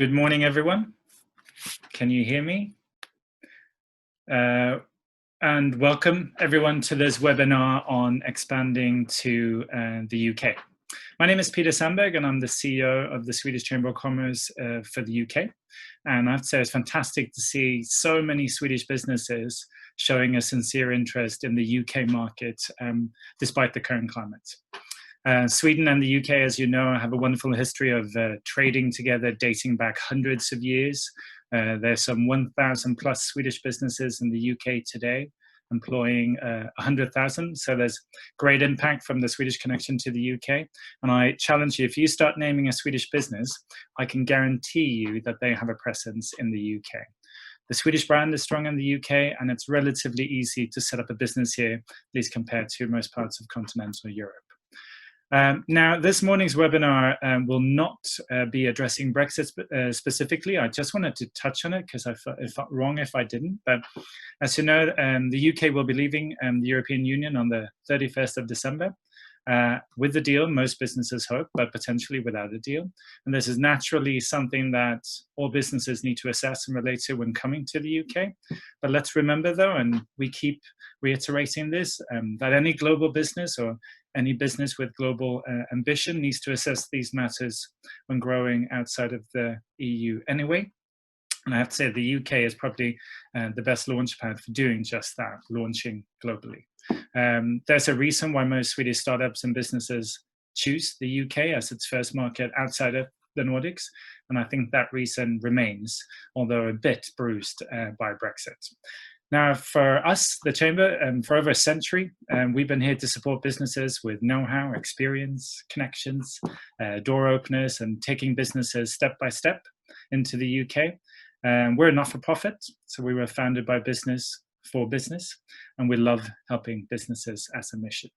Good morning, everyone. Can you hear me? And welcome everyone to this webinar on expanding to the UK. My name is Peter Sandberg and I'm the CEO of the Swedish Chamber of Commerce for the UK. And I have to say it's fantastic to see so many Swedish businesses showing a sincere interest in the UK market despite the current climate. Sweden and the UK, as you know, have a wonderful history of trading together dating back hundreds of years. There's some 1,000 plus Swedish businesses in the UK today, employing 100,000. So there's great impact from the Swedish connection to the UK. And I challenge you, if you start naming a Swedish business, I can guarantee you that they have a presence in the UK. The Swedish brand is strong in the UK, and it's relatively easy to set up a business here, at least compared to most parts of continental Europe. Now, this morning's webinar will not be addressing Brexit specifically. I just wanted to touch on it because I felt wrong if I didn't. But as you know, the UK will be leaving the European Union on the 31st of December. With the deal, most businesses hope, but potentially without a deal. And this is naturally something that all businesses need to assess and relate to when coming to the UK. But let's remember, though, and we keep reiterating this, that any global business or any business with global ambition needs to assess these matters when growing outside of the EU anyway. And I have to say the UK is probably the best launch pad for doing just that, launching globally. There's a reason why most Swedish startups and businesses choose the UK as its first market outside of the Nordics. And I think that reason remains, although a bit bruised by Brexit. Now, for us, the Chamber, for over a century, we've been here to support businesses with know-how, experience, connections, door openers, and taking businesses step by step into the UK. We're a not-for-profit, so we were founded by business for business, and we love helping businesses as a mission.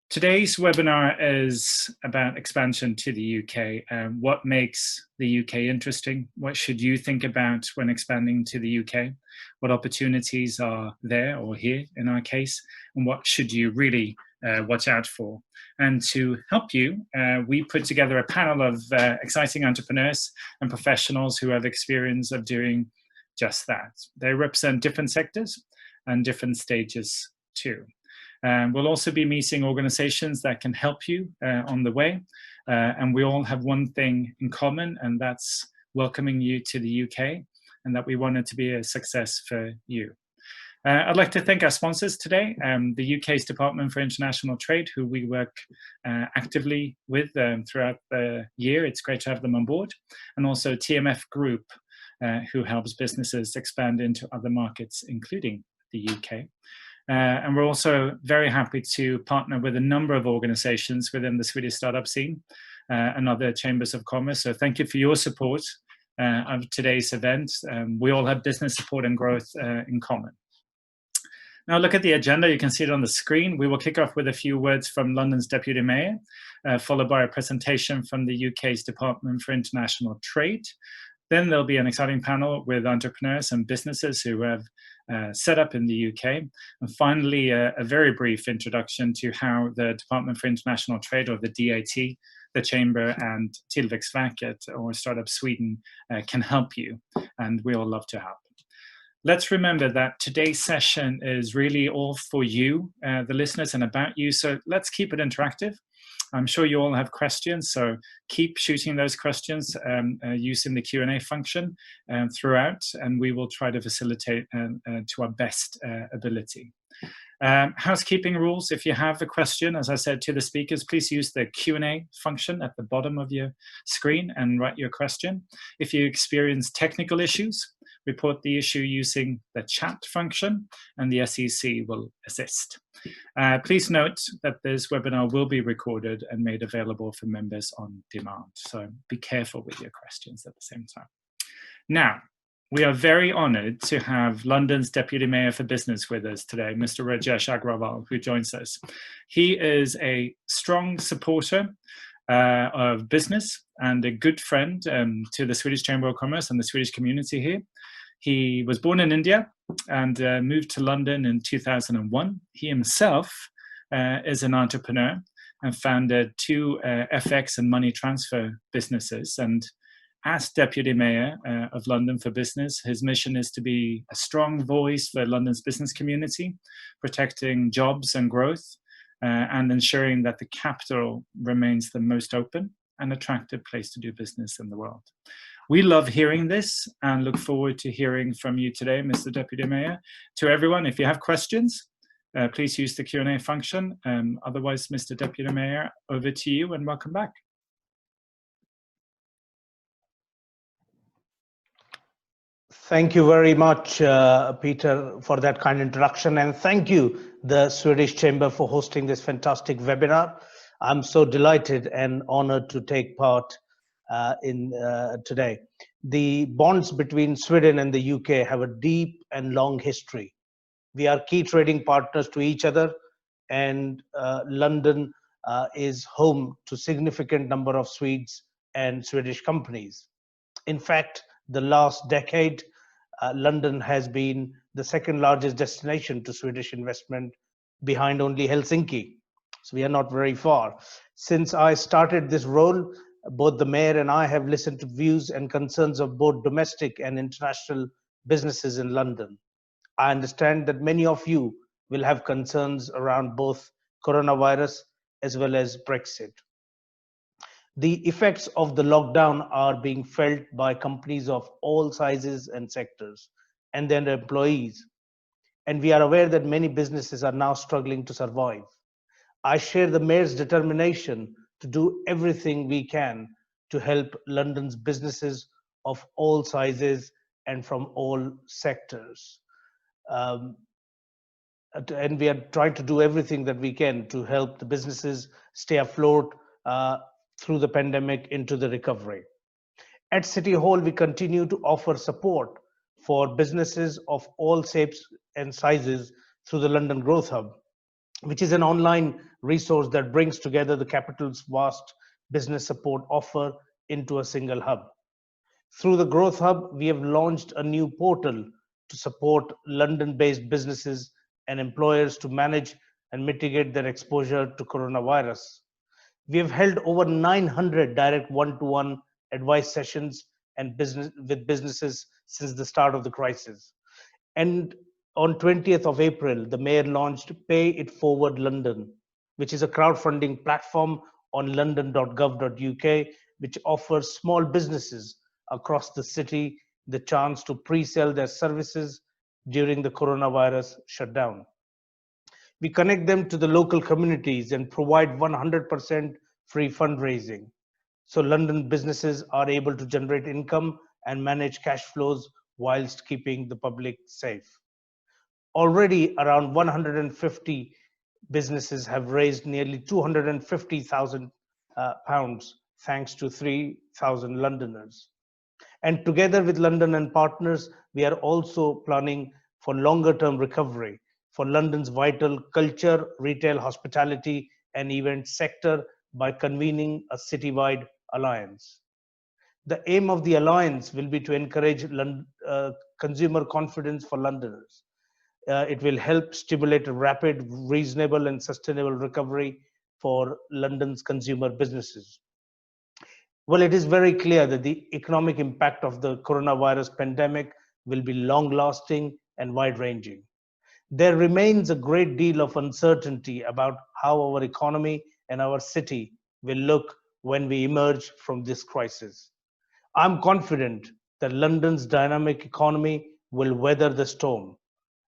Today's webinar is about expansion to the UK. What makes the UK interesting? What should you think about when expanding to the UK? What opportunities are there or here in our case? And what should you really watch out for? And to help you, we put together a panel of exciting entrepreneurs and professionals who have experience of doing just that. They represent different sectors and different stages too. We'll also be meeting organizations that can help you on the way. And we all have one thing in common, and that's welcoming you to the UK and that we want it to be a success for you. I'd like to thank our sponsors today, the UK's Department for International Trade, who we work actively with throughout the year. It's great to have them on board. And also TMF Group, who helps businesses expand into other markets, including the UK. And we're also very happy to partner with a number of organizations within the Swedish startup scene and other chambers of commerce. So thank you for your support of today's event. We all have business support and growth in common. Now look at the agenda, you can see it on the screen. We will kick off with a few words from London's Deputy Mayor, followed by a presentation from the UK's Department for International Trade. Then there'll be an exciting panel with entrepreneurs and businesses who have set up in the UK. And finally, a very brief introduction to how the Department for International Trade, or the DIT, the Chamber, and Tillväxtverket, or Startup Sweden, can help you. And we all love to help. Let's remember that today's session is really all for you, the listeners, and about you. So let's keep it interactive. I'm sure you all have questions, so keep shooting those questions using the Q&A function throughout, and we will try to facilitate to our best ability. Housekeeping rules: if you have a question, as I said to the speakers, please use the Q&A function at the bottom of your screen and write your question. If you experience technical issues, report the issue using the chat function, and the SEC will assist. Please note that this webinar will be recorded and made available for members on demand, so be careful with your questions at the same time. Now, we are very honored to have London's Deputy Mayor for Business with us today, Mr. Rajesh Agrawal, who joins us. He is a strong supporter of business and a good friend to the Swedish Chamber of Commerce and the Swedish community here. He was born in India and moved to London in 2001. He himself is an entrepreneur and founded two FX and money transfer businesses. And as Deputy Mayor of London for Business, his mission is to be a strong voice for London's business community, protecting jobs and growth, and ensuring that the capital remains the most open and attractive place to do business in the world. We love hearing this and look forward to hearing from you today, Mr. Deputy Mayor. To everyone, if you have questions, please use the Q&A function. Otherwise, Mr. Deputy Mayor, over to you and welcome back. Thank you very much, Peter, for that kind introduction. And thank you, the Swedish Chamber, for hosting this fantastic webinar. I'm so delighted and honored to take part in today. The bonds between Sweden and the UK have a deep and long history. We are key trading partners to each other, and London is home to significant number of Swedes and Swedish companies. In fact, the last decade, London has been the second largest destination to Swedish investment, behind only Helsinki. So we are not very far. Since I started this role, both the mayor and I have listened to views and concerns of both domestic and international businesses in London. I understand that many of you will have concerns around both coronavirus as well as Brexit. The effects of the lockdown are being felt by companies of all sizes and sectors and their employees. And we are aware that many businesses are now struggling to survive. I share the mayor's determination to do everything we can to help London's businesses of all sizes and from all sectors. And we are trying to do everything that we can to help the businesses stay afloat through the pandemic into the recovery. At City Hall, we continue to offer support for businesses of all shapes and sizes through the London Growth Hub, which is an online resource that brings together the capital's vast business support offer into a single hub. Through the Growth Hub, we have launched a new portal to support London-based businesses and employers to manage and mitigate their exposure to coronavirus. We have held over 900 direct one-to-one advice sessions with businesses since the start of the crisis. And on 20th of April, the mayor launched Pay It Forward London, which is a crowdfunding platform on london.gov.uk, which offers small businesses across the city the chance to pre-sell their services during the coronavirus shutdown. We connect them to the local communities and provide 100% free fundraising. So London businesses are able to generate income and manage cash flows whilst keeping the public safe. Already around 150 businesses have raised nearly £250,000 thanks to 3,000 Londoners. And together with London and partners, we are also planning for longer term recovery for London's vital culture, retail, hospitality, and event sector by convening a citywide alliance. The aim of the alliance will be to encourage consumer confidence for Londoners. It will help stimulate a rapid, reasonable, and sustainable recovery for London's consumer businesses. Well, it is very clear that the economic impact of the coronavirus pandemic will be long-lasting and wide-ranging. There remains a great deal of uncertainty about how our economy and our city will look when we emerge from this crisis. I'm confident that London's dynamic economy will weather the storm,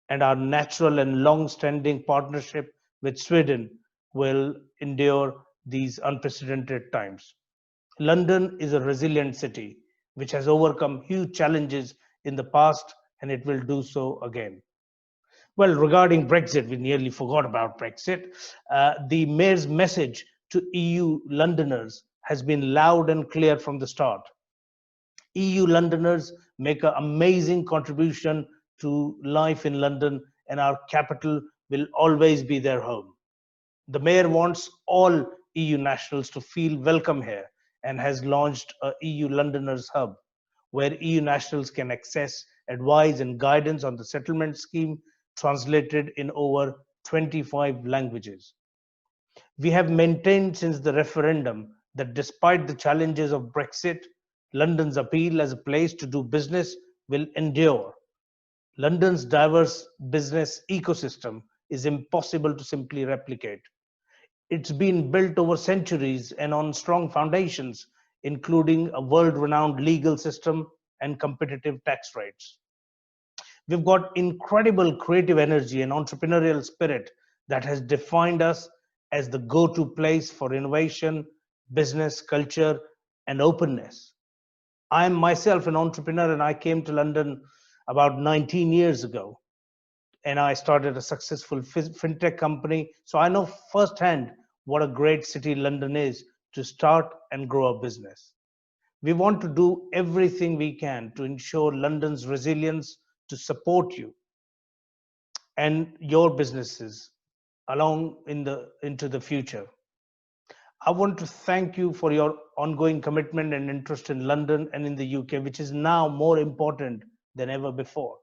and our natural and long-standing partnership with Sweden will endure these unprecedented times. London is a resilient city which has overcome huge challenges in the past, and it will do so again. Well, regarding Brexit, we nearly forgot about Brexit. The mayor's message to EU Londoners has been loud and clear from the start. EU Londoners make an amazing contribution to life in London, and our capital will always be their home. The mayor wants all EU nationals to feel welcome here and has launched a EU Londoners Hub, where EU nationals can access advice and guidance on the settlement scheme translated in over 25 languages. We have maintained since the referendum that despite the challenges of Brexit, London's appeal as a place to do business will endure. London's diverse business ecosystem is impossible to simply replicate. It's been built over centuries and on strong foundations, including a world renowned legal system and competitive tax rates. We've got incredible creative energy and entrepreneurial spirit that has defined us as the go to place for innovation, business, culture, and openness. I am myself an entrepreneur and I came to London about 19 years ago and I started a successful fintech company. So I know firsthand what a great city London is to start and grow a business. We want to do everything we can to ensure London's resilience to support you and your businesses along into the future. I want to thank you for your ongoing commitment and interest in London and in the UK, which is now more important than ever before.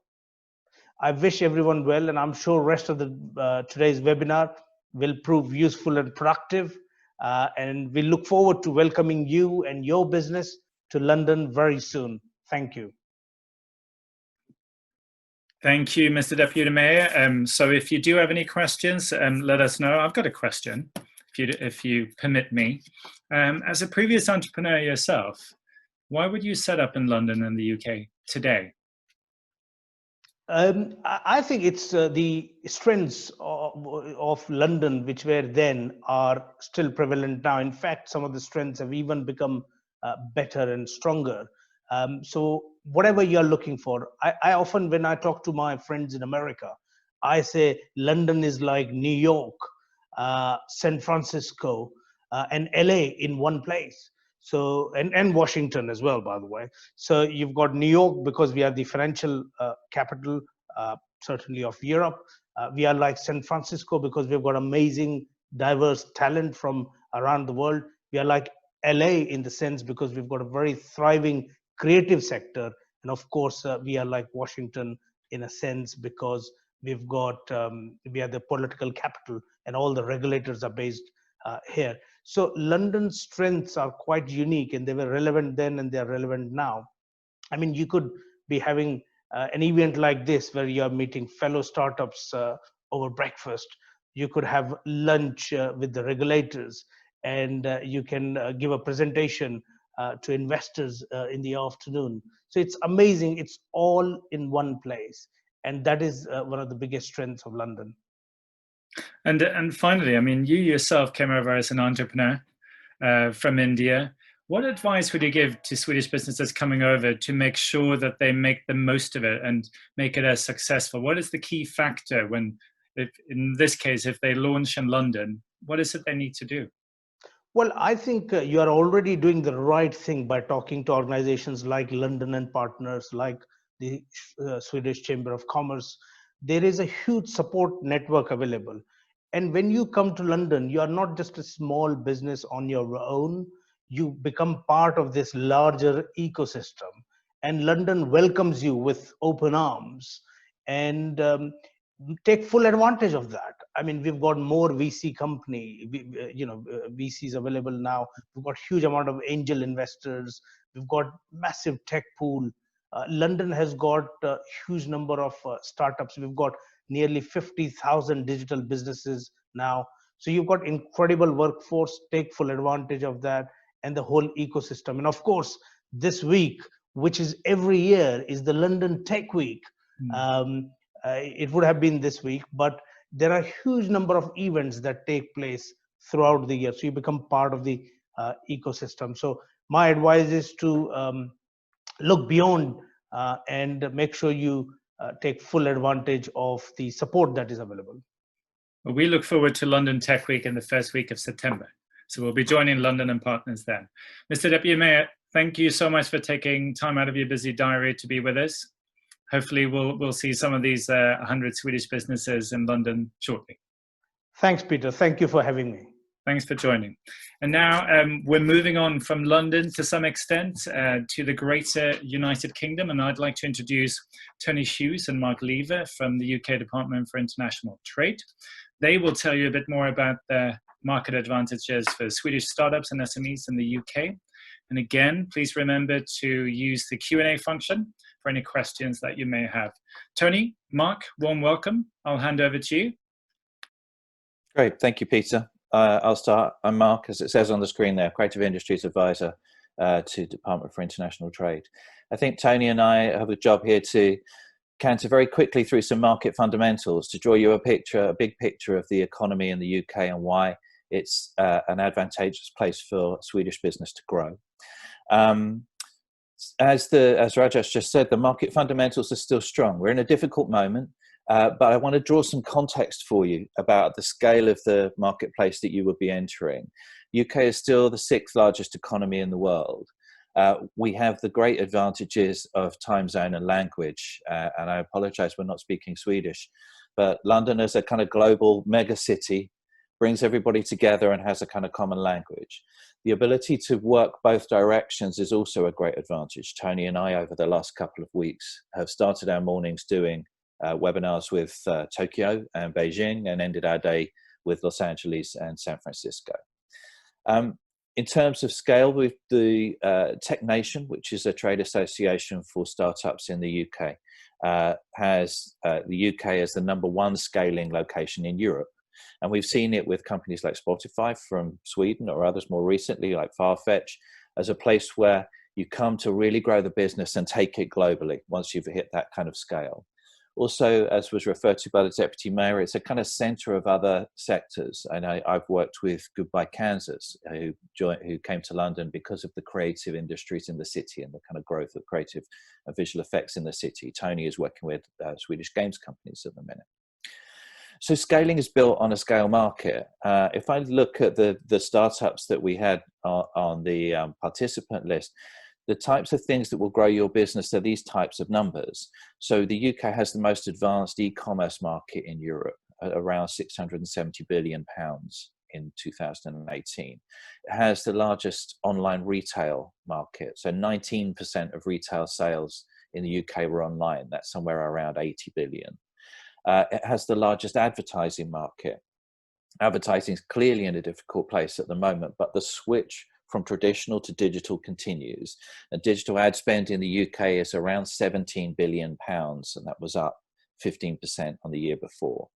I wish everyone well, and I'm sure rest of the today's webinar will prove useful and productive. And we look forward to welcoming you and your business to London very soon. Thank you. Thank you, Mr. Deputy Mayor. So if you do have any questions, let us know. I've got a question, if you permit me. As a previous entrepreneur yourself, why would you set up in London and the UK today? I think it's the strengths of London, which were then, are still prevalent now. In fact, some of the strengths have even become better and stronger. So whatever you're looking for, I often, when I talk to my friends in America, I say London is like New York, San Francisco, and LA in one place. So and Washington as well, by the way. So you've got New York because we are the financial capital, certainly of Europe. We are like San Francisco because we've got amazing, diverse talent from around the world. We are like LA in the sense because we've got a very thriving creative sector, and of course we are like Washington in a sense because we've got we are the political capital, and all the regulators are based here. So London's strengths are quite unique, and they were relevant then and they are relevant now. I mean, you could be having an event like this where you are meeting fellow startups over breakfast. You could have lunch with the regulators, and you can give a presentation to investors in the afternoon. So it's amazing. It's all in one place. And that is one of the biggest strengths of London. And finally, I mean, you yourself came over as an entrepreneur from India. What advice would you give to Swedish businesses coming over to make sure that they make the most of it and make it as successful? What is the key factor when, if, in this case, if they launch in London, what is it they need to do? Well, I think you are already doing the right thing by talking to organizations like London and Partners, like the Swedish Chamber of Commerce. There is a huge support network available. And when you come to London, you are not just a small business on your own, you become part of this larger ecosystem. And London welcomes you with open arms. And take full advantage of that. I mean, we've got more VC company, VCs available now. We've got huge amount of angel investors. We've got massive tech pool. London has got a huge number of startups. We've got nearly 50,000 digital businesses now. So you've got incredible workforce. Take full advantage of that and the whole ecosystem. And of course, this week, which is every year, is the London Tech Week. It would have been this week, but there are a huge number of events that take place throughout the year. So you become part of the ecosystem. So my advice is to look beyond and make sure you take full advantage of the support that is available. Well, we look forward to London Tech Week in the first week of September. So we'll be joining London and Partners then. Mr. Deputy Mayor, thank you so much for taking time out of your busy diary to be with us. Hopefully we'll see some of these 100 Swedish businesses in London shortly. Thanks, Peter. Thank you for having me. Thanks for joining. And now we're moving on from London to some extent to the greater United Kingdom. And I'd like to introduce Tony Hughes and Mark Lever from the UK Department for International Trade. They will tell you a bit more about the market advantages for Swedish startups and SMEs in the UK. And again, please remember to use the Q&A function for any questions that you may have. Tony, Mark, warm welcome. I'll hand over to you. Great, thank you, Peter. I'll start. I'm Mark, as it says on the screen there, Creative Industries Advisor to Department for International Trade. I think Tony and I have a job here to canter very quickly through some market fundamentals to draw you a big picture of the economy in the UK and why it's an advantageous place for Swedish business to grow. As Rajesh just said, the market fundamentals are still strong. We're in a difficult moment, but I want to draw some context for you about the scale of the marketplace that you would be entering. UK is still the 6th largest economy in the world. We have the great advantages of time zone and language, and I apologize we're not speaking Swedish, but London as a kind of global mega city brings everybody together and has a kind of common language. The ability to work both directions is also a great advantage. Tony and I, over the last couple of weeks, have started our mornings doing webinars with Tokyo and Beijing and ended our day with Los Angeles and San Francisco. In terms of scale, with the Tech Nation, which is a trade association for startups in the UK, has the UK as the #1 scaling location in Europe. And we've seen it with companies like Spotify from Sweden or others more recently, like Farfetch, as a place where you come to really grow the business and take it globally once you've hit that kind of scale. Also, as was referred to by the Deputy Mayor, it's a kind of center of other sectors. And I've worked with Goodbye Kansas, who came to London because of the creative industries in the city and the kind of growth of creative and visual effects in the city. Tony is working with Swedish games companies at the minute. So scaling is built on a scale market. If I look at the startups that we had on the participant list, the types of things that will grow your business are these types of numbers. So the UK has the most advanced e-commerce market in Europe, at around £670 billion in 2018. It has the largest online retail market. So 19% of retail sales in the UK were online. That's somewhere around 80 billion. It has the largest advertising market. Advertising is clearly in a difficult place at the moment, but the switch from traditional to digital continues. And digital ad spend in the UK is around £17 billion, and that was up 15% on the year before.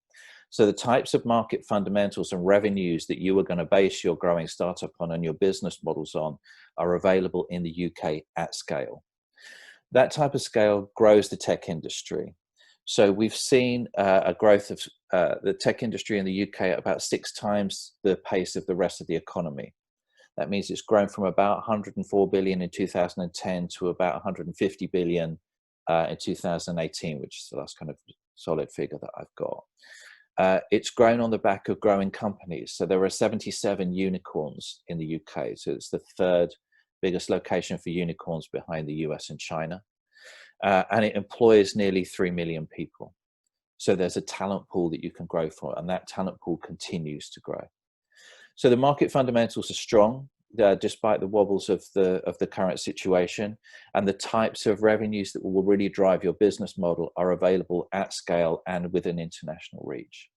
So the types of market fundamentals and revenues that you are going to base your growing startup on and your business models on are available in the UK at scale. That type of scale grows the tech industry. So we've seen a growth of the tech industry in the UK at about 6 times the pace of the rest of the economy. That means it's grown from about 104 billion in 2010 to about 150 billion in 2018, which is the last kind of solid figure that I've got. It's grown on the back of growing companies. So there are 77 unicorns in the UK. So it's the 3rd biggest location for unicorns behind the US and China. And it employs nearly 3 million people. So there's a talent pool that you can grow for, and that talent pool continues to grow. So the market fundamentals are strong, despite the wobbles of the current situation, and the types of revenues that will really drive your business model are available at scale and with an international reach.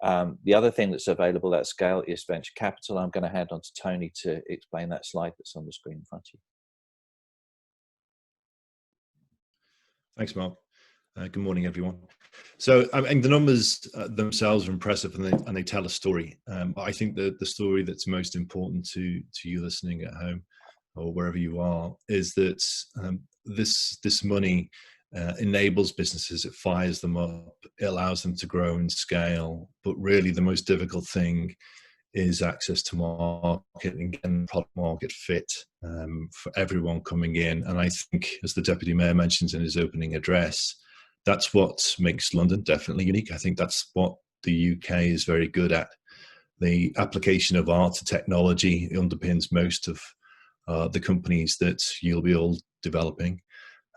The other thing that's available at scale is venture capital. I'm going to hand on to Tony to explain that slide that's on the screen in front of you. Thanks, Mark. Good morning, everyone. So, I mean, the numbers themselves are impressive, and they tell a story. But I think the story that's most important to you listening at home or wherever you are is that this money enables businesses, it fires them up, it allows them to grow and scale. But really, the most difficult thing is access to market and getting product market fit for everyone coming in. And I think, as the Deputy Mayor mentions in his opening address, that's what makes London definitely unique. I think that's what the UK is very good at. The application of art to technology underpins most of the companies that you'll be all developing.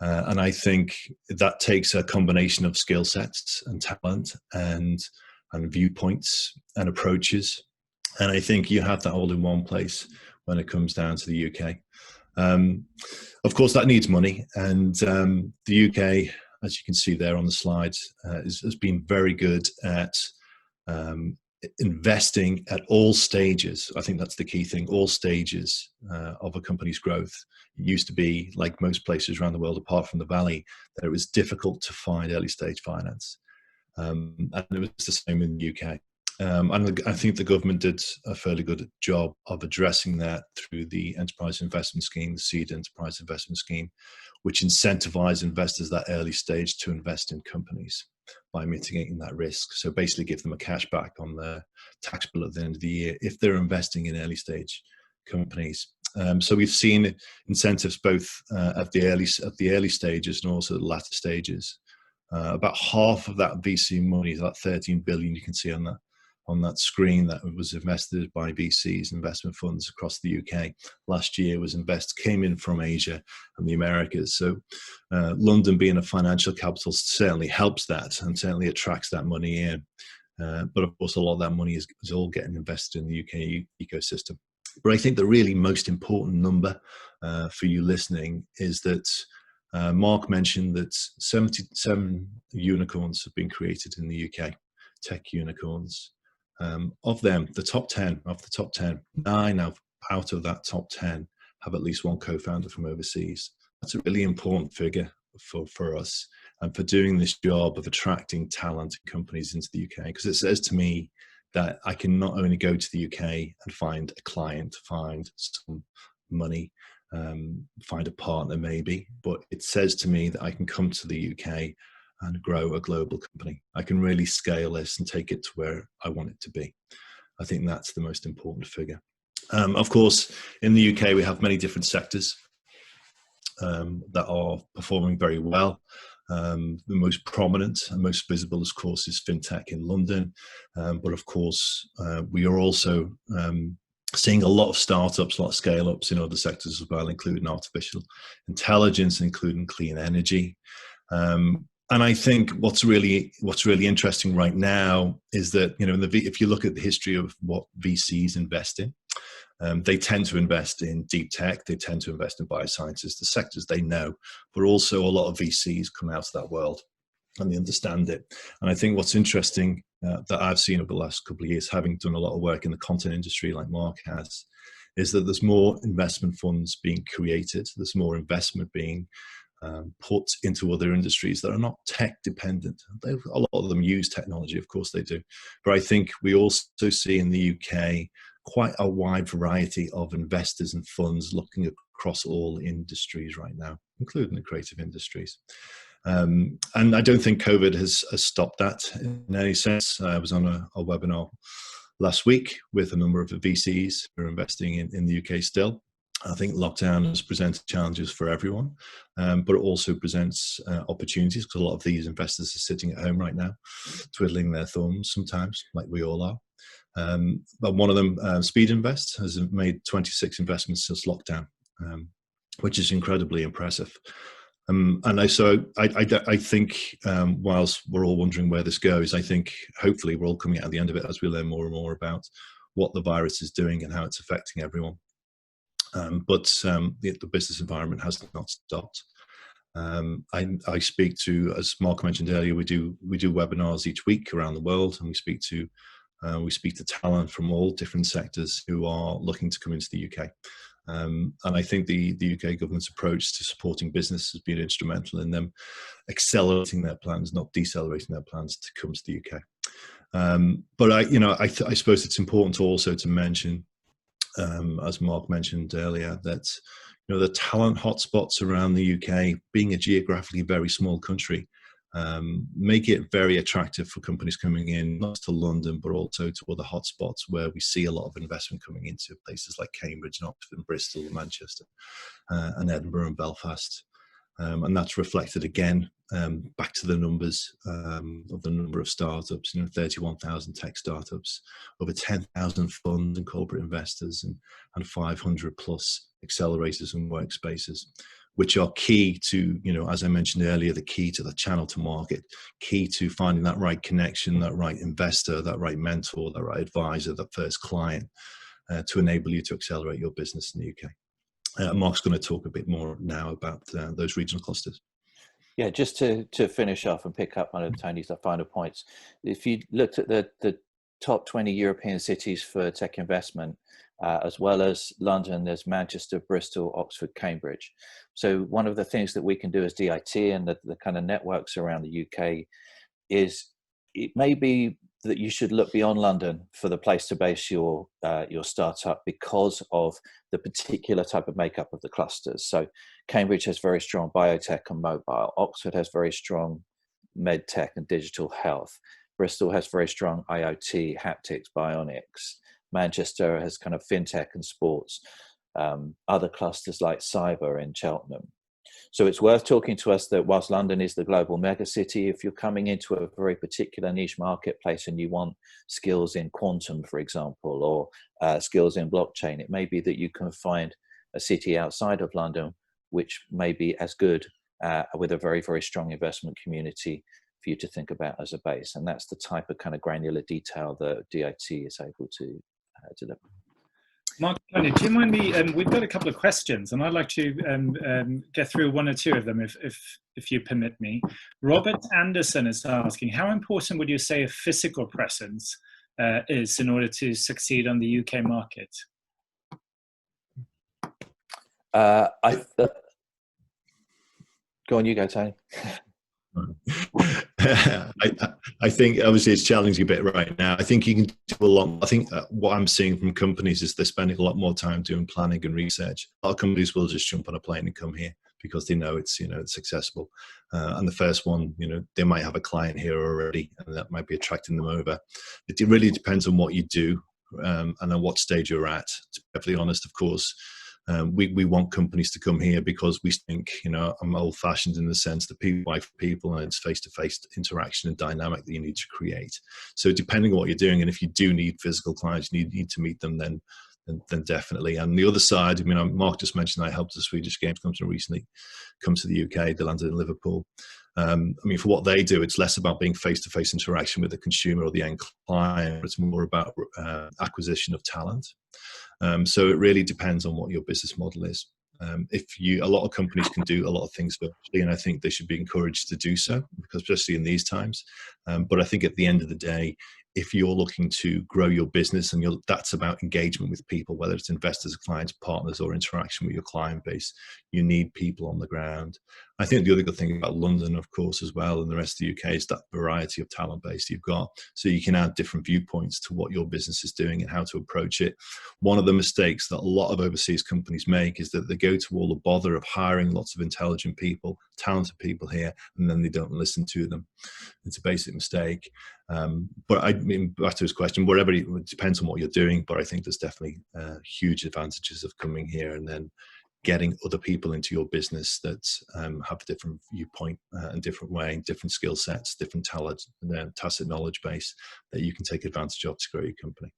And I think that takes a combination of skill sets and talent and viewpoints and approaches. And I think you have that all in one place when it comes down to the UK. Of course, that needs money. And the UK, as you can see there on the slide, has been very good at investing at all stages. I think that's the key thing, all stages of a company's growth. It used to be, like most places around the world, apart from the Valley, that it was difficult to find early stage finance. And it was the same in the UK. And I think the government did a fairly good job of addressing that through the Enterprise Investment Scheme, the Seed Enterprise Investment Scheme, which incentivise investors that early stage to invest in companies by mitigating that risk. So basically give them a cash back on their tax bill at the end of the year if they're investing in early stage companies. So we've seen incentives both at the early stages and also the latter stages. About half of that VC money, that 13 billion you can see on that screen, that was invested by VCs, investment funds across the UK last year, came in from Asia and the Americas. So London being a financial capital certainly helps that and certainly attracts that money in. But of course, a lot of that money is all getting invested in the UK ecosystem. But I think the really most important number for you listening is that Mark mentioned that 77 unicorns have been created in the UK, tech unicorns. Of them, the top 10, 9 out of that top 10 have at least one co-founder from overseas. That's a really important figure for us and for doing this job of attracting talented companies into the UK, because it says to me that I can not only go to the UK and find a client, find some money, find a partner maybe, but it says to me that I can come to the UK and grow a global company. I can really scale this and take it to where I want it to be. I think that's the most important figure. Of course, in the UK, we have many different sectors that are performing very well. The most prominent and most visible, of course, is fintech in London. But of course, we are also seeing a lot of startups, a lot of scale-ups in other sectors as well, including artificial intelligence, including clean energy. And I think what's really interesting right now is that, if you look at the history of what VCs invest in, they tend to invest in deep tech, they tend to invest in biosciences, the sectors they know, but also a lot of VCs come out of that world and they understand it. And I think what's interesting that I've seen over the last couple of years, having done a lot of work in the content industry like Mark has, is that there's more investment funds being created, there's more investment being put into other industries that are not tech dependent. A lot of them use technology, of course they do. But I think we also see in the UK quite a wide variety of investors and funds looking across all industries right now, including the creative industries. And I don't think COVID has stopped that in any sense. I was on a webinar last week with a number of the VCs who are investing in the UK still. I think lockdown has presented challenges for everyone, but it also presents opportunities, because a lot of these investors are sitting at home right now, twiddling their thumbs sometimes, like we all are. But one of them, Speed Invest, has made 26 investments since lockdown, which is incredibly impressive. And I think whilst we're all wondering where this goes, I think hopefully we're all coming out at the end of it as we learn more and more about what the virus is doing and how it's affecting everyone. But the business environment has not stopped. I speak to, as Mark mentioned earlier, we do webinars each week around the world, and we speak to talent from all different sectors who are looking to come into the UK. And I think the UK government's approach to supporting business has been instrumental in them accelerating their plans, not decelerating their plans to come to the UK. But I suppose it's important to mention, as Mark mentioned earlier, that the talent hotspots around the UK, being a geographically very small country, make it very attractive for companies coming in, not to London, but also to other hotspots where we see a lot of investment coming into, places like Cambridge and Oxford and Bristol and Manchester and Edinburgh and Belfast. And that's reflected again back to the numbers of the number of startups, 31,000 tech startups, over 10,000 funds and corporate investors, and 500 plus accelerators and workspaces, which are key to, as I mentioned earlier, the key to the channel to market, key to finding that right connection, that right investor, that right mentor, that right advisor, that first client to enable you to accelerate your business in the UK. Mark's going to talk a bit more now about those regional clusters. Yeah, just to finish off and pick up one of Tony's final points. If you looked at the top 20 European cities for tech investment, as well as London. There's Manchester, Bristol, Oxford, Cambridge. So one of the things that we can do as DIT and the kind of networks around the UK is, it may be that you should look beyond London for the place to base your startup, because of the particular type of makeup of the clusters. So Cambridge has very strong biotech and mobile. Oxford has very strong med tech and digital health. Bristol has very strong IoT, haptics, bionics. Manchester has kind of fintech and sports. Other clusters like cyber in Cheltenham. So it's worth talking to us that whilst London is the global megacity, if you're coming into a very particular niche marketplace and you want skills in quantum, for example, or skills in blockchain, it may be that you can find a city outside of London which may be as good, with a very, very strong investment community for you to think about as a base. And that's the type of kind of granular detail that DIT is able to deliver. Mark, Tony, do you mind me? We've got a couple of questions, and I'd like to get through one or two of them, if you permit me. Robert Anderson is asking, how important would you say a physical presence is in order to succeed on the UK market? Go on, you go, Tony. I think obviously it's challenging a bit right now. I think you can do a lot. I think what I'm seeing from companies is they're spending a lot more time doing planning and research. A lot of companies will just jump on a plane and come here because they know it's accessible. And the first one, they might have a client here already, and that might be attracting them over. It really depends on what you do and on what stage you're at. To be perfectly honest, of course. We want companies to come here because we think, I'm old-fashioned in the sense that people like people, and it's face-to-face interaction and dynamic that you need to create. So depending on what you're doing, and if you do need physical clients, you need to meet them, then definitely. And the other side, Mark just mentioned I helped the Swedish Games Company recently come to the UK. They landed in Liverpool. For what they do, it's less about being face-to-face interaction with the consumer or the end client. It's more about acquisition of talent. So it really depends on what your business model is. A lot of companies can do a lot of things virtually, and I think they should be encouraged to do so, because especially in these times. But I think at the end of the day, if you're looking to grow your business and that's about engagement with people, whether it's investors, clients, partners, or interaction with your client base, you need people on the ground. I think the other good thing about London, of course, as well, and the rest of the UK, is that variety of talent base you've got. So you can add different viewpoints to what your business is doing and how to approach it. One of the mistakes that a lot of overseas companies make is that they go to all the bother of hiring lots of intelligent people, talented people here, and then they don't listen to them. It's a basic mistake. But back to his question, it depends on what you're doing, but I think there's definitely huge advantages of coming here and then getting other people into your business that have a different viewpoint and different way, different skill sets, different talent, and tacit knowledge base that you can take advantage of to grow your company.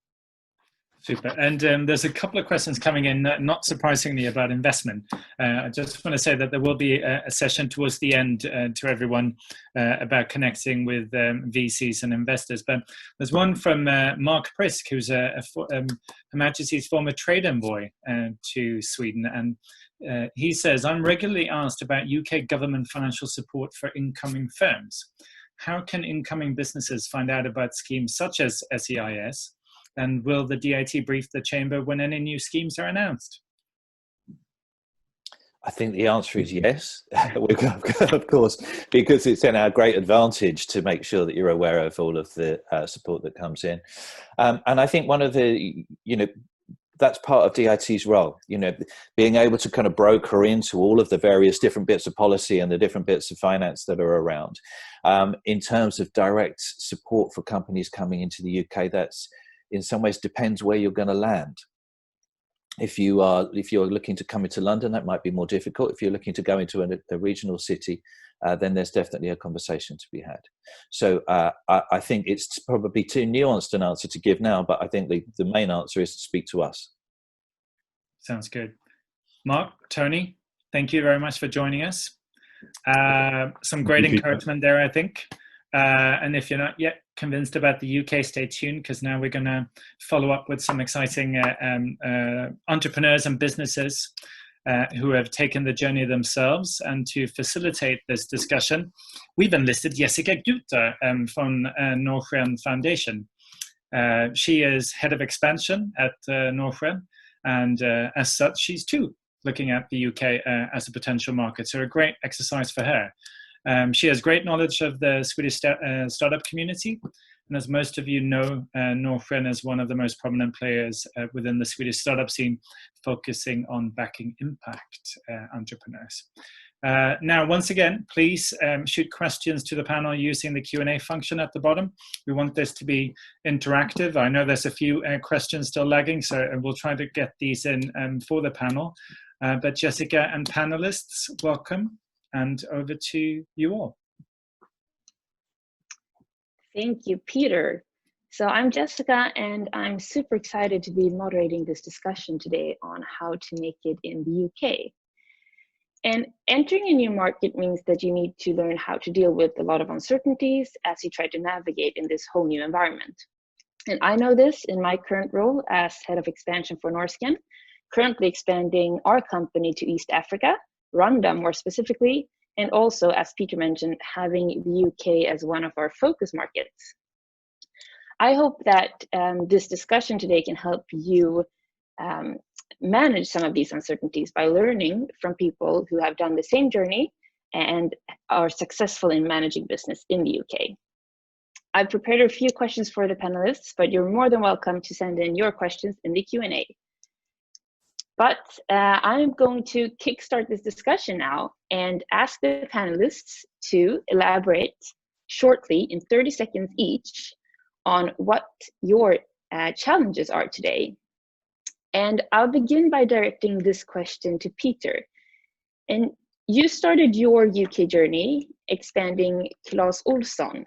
Super. And there's a couple of questions coming in, not surprisingly, about investment. I just want to say that there will be a session towards the end to everyone about connecting with VCs and investors. But there's one from Mark Prisk, who's Her Majesty's former trade envoy to Sweden. And he says, I'm regularly asked about UK government financial support for incoming firms. How can incoming businesses find out about schemes such as SEIS? And will the DIT brief the Chamber when any new schemes are announced? I think the answer is yes, of course, because it's in our great advantage to make sure that you're aware of all of the support that comes in. And I think one of the, that's part of DIT's role, being able to kind of broker into all of the various different bits of policy and the different bits of finance that are around. In terms of direct support for companies coming into the UK, that's in some ways depends where you're going to land. If you're looking to come into London, that might be more difficult. If you're looking to go into a regional city, then there's definitely a conversation to be had. So I think it's probably too nuanced an answer to give now, but I think the main answer is to speak to us. Sounds good. Mark, Tony, thank you very much for joining us. Some great encouragement there, I think. And if you're not yet convinced about the UK, stay tuned, because now we're going to follow up with some exciting entrepreneurs and businesses who have taken the journey themselves. And to facilitate this discussion, we've enlisted Jessica Guter from Norrsken Foundation. She is head of expansion at Northern, and as such, she's too looking at the UK as a potential market. So a great exercise for her. She has great knowledge of the Swedish startup community. And as most of you know, Northern is one of the most prominent players within the Swedish startup scene, focusing on backing impact entrepreneurs. Now, once again, please shoot questions to the panel using the Q&A function at the bottom. We want this to be interactive. I know there's a few questions still lagging, so we'll try to get these in for the panel. But Jessica and panelists, welcome, and over to you all. Thank you, Peter. So I'm Jessica, and I'm super excited to be moderating this discussion today on how to make it in the UK. And entering a new market means that you need to learn how to deal with a lot of uncertainties as you try to navigate in this whole new environment. And I know this in my current role as head of expansion for Norsken, currently expanding our company to East Africa, Rwanda more specifically, and also, as Peter mentioned, having the UK as one of our focus markets. I hope that this discussion today can help you manage some of these uncertainties by learning from people who have done the same journey and are successful in managing business in the UK. I've prepared a few questions for the panelists, but you're more than welcome to send in your questions in the Q&A. But I'm going to kickstart this discussion now and ask the panelists to elaborate shortly in 30 seconds each on what your challenges are today. And I'll begin by directing this question to Peter. And you started your UK journey expanding Clas Ohlson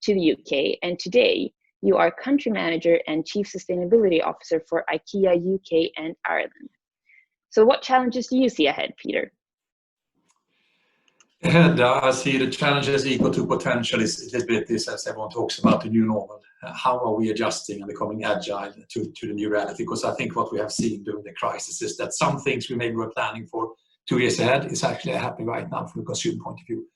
to the UK, and today you are country manager and chief sustainability officer for IKEA UK and Ireland. So what challenges do you see ahead, Peter? Ahead, I see the challenges equal to potential is a little bit this, as everyone talks about, the new normal. How are we adjusting and becoming agile to the new reality? Because I think what we have seen during the crisis is that some things we maybe were planning for 2 years ahead is actually happening right now from a consumer point of view.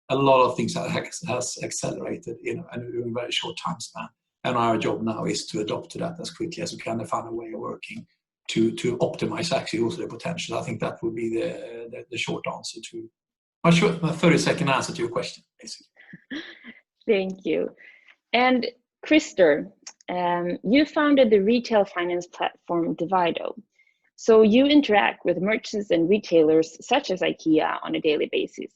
A lot of things has accelerated in a very short time span. And our job now is to adopt to that as quickly as we can and find a way of working to optimize actually also the potential. I think that would be the short answer to my 30-second answer to your question, basically. Thank you. And Christer, you founded the retail finance platform Divido. So you interact with merchants and retailers such as IKEA on a daily basis.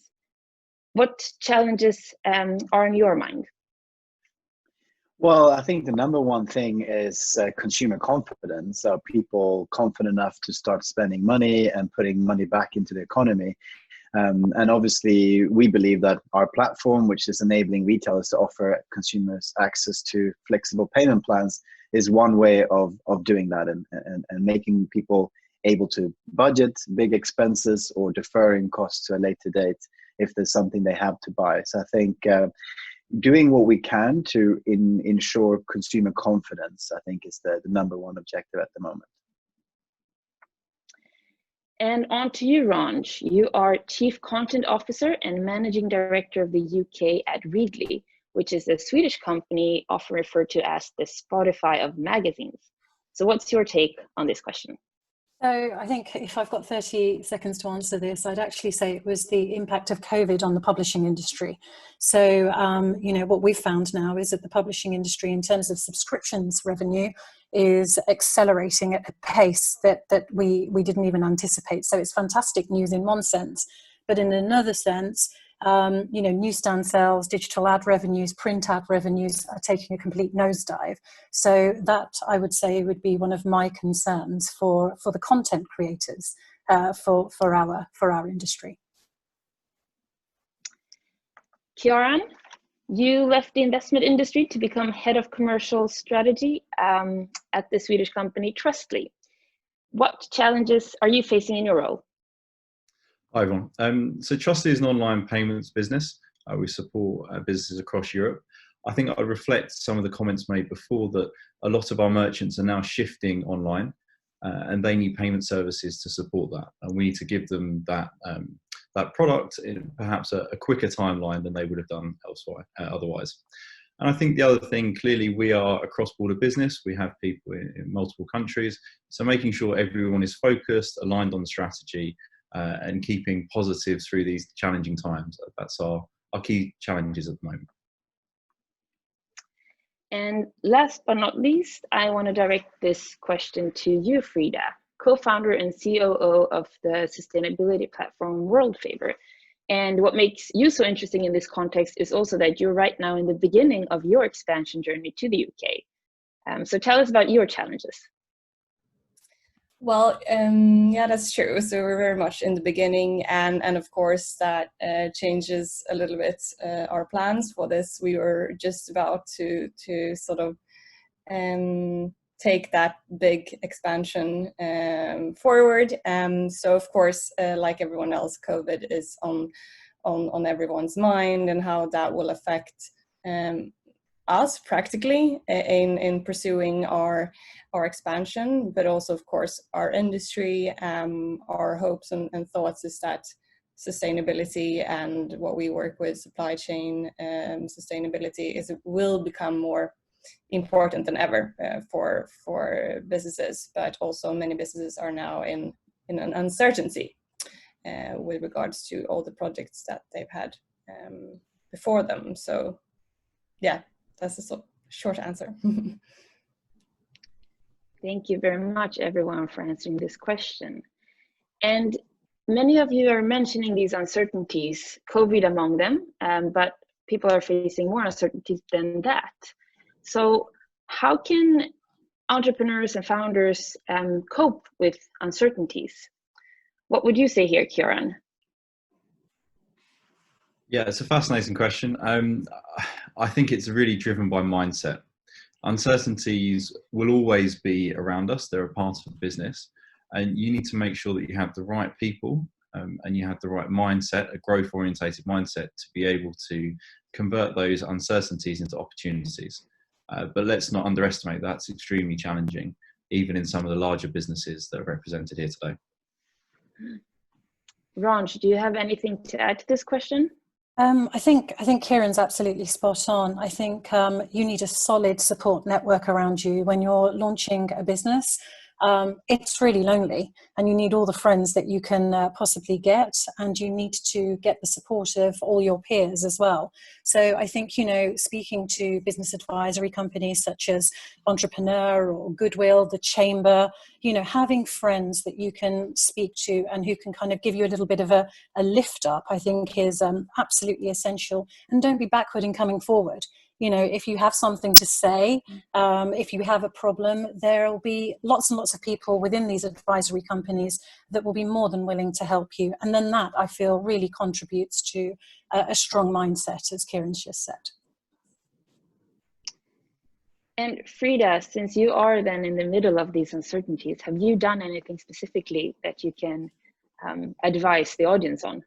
What challenges are in your mind? Well, I think the number one thing is consumer confidence. Are people confident enough to start spending money and putting money back into the economy? And obviously, we believe that our platform, which is enabling retailers to offer consumers access to flexible payment plans, is one way of doing that and making people able to budget big expenses or deferring costs to a later date if there's something they have to buy. So I think doing what we can to ensure consumer confidence, I think, is the number one objective at the moment. And on to you, Ranj. You are Chief Content Officer and Managing Director of the UK at Readly, which is a Swedish company often referred to as the Spotify of magazines. So what's your take on this question? So I think if I've got 30 seconds to answer this, I'd actually say it was the impact of COVID on the publishing industry. So, what we've found now is that the publishing industry, in terms of subscriptions revenue, is accelerating at a pace that we didn't even anticipate. So it's fantastic news in one sense, but in another sense, newsstand sales, digital ad revenues, print ad revenues are taking a complete nosedive. So that, I would say, would be one of my concerns for the content creators for our industry. Kieran, you left the investment industry to become head of commercial strategy at the Swedish company Trustly. What challenges are you facing in your role? Hi everyone. So Trustly is an online payments business. We support businesses across Europe. I think I reflect some of the comments made before that a lot of our merchants are now shifting online and they need payment services to support that. And we need to give them that product in perhaps a quicker timeline than they would have done elsewhere, otherwise. And I think the other thing, clearly, we are a cross-border business. We have people in multiple countries. So making sure everyone is focused, aligned on the strategy, and keeping positive through these challenging times. That's our key challenges at the moment. And last but not least, I want to direct this question to you, Frida, co-founder and COO of the sustainability platform WorldFavor. And what makes you so interesting in this context is also that you're right now in the beginning of your expansion journey to the UK. So tell us about your challenges. Well, yeah, that's true. So we're very much in the beginning, and of course that changes a little bit our plans for this. We were just about to sort of take that big expansion forward. So of course, like everyone else, COVID is on everyone's mind, and how that will affect us practically in pursuing our expansion, but also of course our industry. Our hopes and thoughts is that sustainability and what we work with, supply chain sustainability, will become more important than ever for businesses, but also many businesses are now in an uncertainty with regards to all the projects that they've had before them. So yeah, that's a short answer. Thank you very much, everyone, for answering this question. And many of you are mentioning these uncertainties, COVID among them, but people are facing more uncertainties than that. So how can entrepreneurs and founders cope with uncertainties? What would you say here, Kieran? Yeah, it's a fascinating question. I think it's really driven by mindset. Uncertainties will always be around us. They're a part of business, and you need to make sure that you have the right people and you have the right mindset, a growth-orientated mindset, to be able to convert those uncertainties into opportunities. But let's not underestimate that's extremely challenging, even in some of the larger businesses that are represented here today. Ranj, do you have anything to add to this question? I think Kieran's absolutely spot on. I think you need a solid support network around you when you're launching a business. It's really lonely, and you need all the friends that you can possibly get, and you need to get the support of all your peers as well. So I think, speaking to business advisory companies such as Entrepreneur or Goodwill, the Chamber, having friends that you can speak to and who can kind of give you a little bit of a lift up, I think is absolutely essential. And don't be backward in coming forward. If you have something to say, if you have a problem, there will be lots and lots of people within these advisory companies that will be more than willing to help you. And then that, I feel, really contributes to a strong mindset, as Kieran's just said. And Frida, since you are then in the middle of these uncertainties, have you done anything specifically that you can advise the audience on?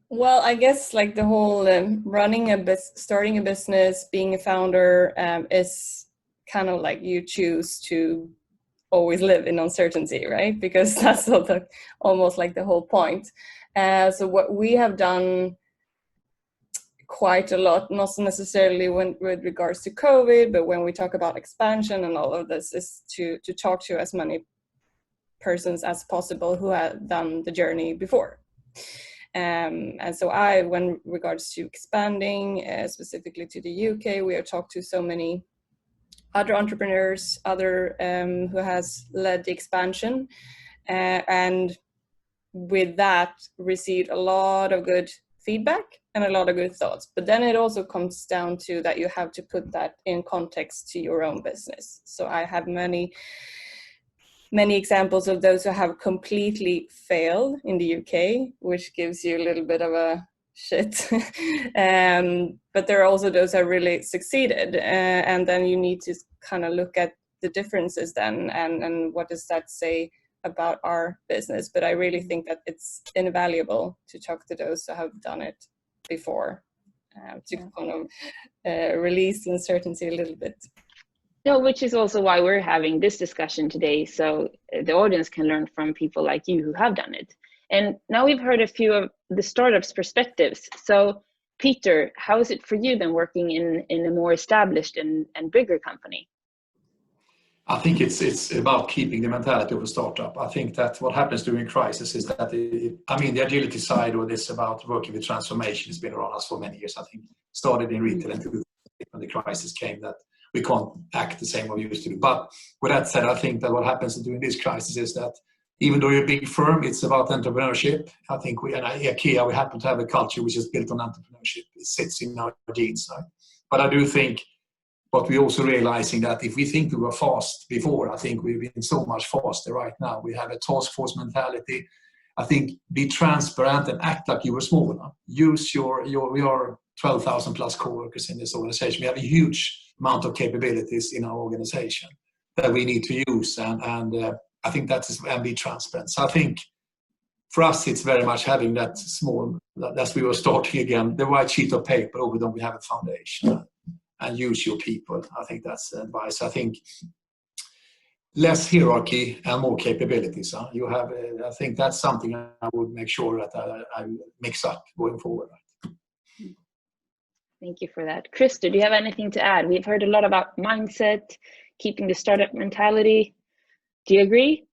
Well, I guess like the whole starting a business, being a founder is kind of like you choose to always live in uncertainty, right? Because that's almost like the whole point. So what we have done quite a lot, not necessarily with regards to COVID, but when we talk about expansion and all of this, is to talk to as many persons as possible who have done the journey before. And so when regards to expanding, specifically to the UK, we have talked to so many other entrepreneurs, who has led the expansion, and with that received a lot of good feedback and a lot of good thoughts. But then it also comes down to that you have to put that in context to your own business. So I have many examples of those who have completely failed in the UK, which gives you a little bit of a shit. But there are also those that really succeeded. And then you need to kind of look at the differences then, and what does that say about our business. But I really think that it's invaluable to talk to those who have done it before, to kind of release the uncertainty a little bit. No, which is also why we're having this discussion today, so the audience can learn from people like you who have done it. And now we've heard a few of the startups' perspectives. So Peter, how is it for you then working in a more established and bigger company? I think it's about keeping the mentality of a startup. I think that what happens during crisis is that, the agility side, or this about working with transformation, has been around us for many years. I think started in retail and when the crisis came, that we can't act the same way we used to do. But with that said, I think that what happens during this crisis is that even though you're a big firm, it's about entrepreneurship. I think at IKEA, we happen to have a culture which is built on entrepreneurship. It sits in our genes. Right? But I do think what we're also realizing that if we think we were fast before, I think we've been so much faster right now. We have a task force mentality. I think be transparent and act like you were small. Huh? Use we are 12,000 plus co-workers in this organization. We have a huge amount of capabilities in our organization that we need to use. And I think and be transparent. So I think for us, it's very much having that small, as we were starting again, the white sheet of paper, over them we have a foundation. And use your people. I think that's the advice. I think less hierarchy and more capabilities. Huh? I think that's something I would make sure that I mix up going forward. Thank you for that. Krista, do you have anything to add? We've heard a lot about mindset, keeping the startup mentality. Do you agree?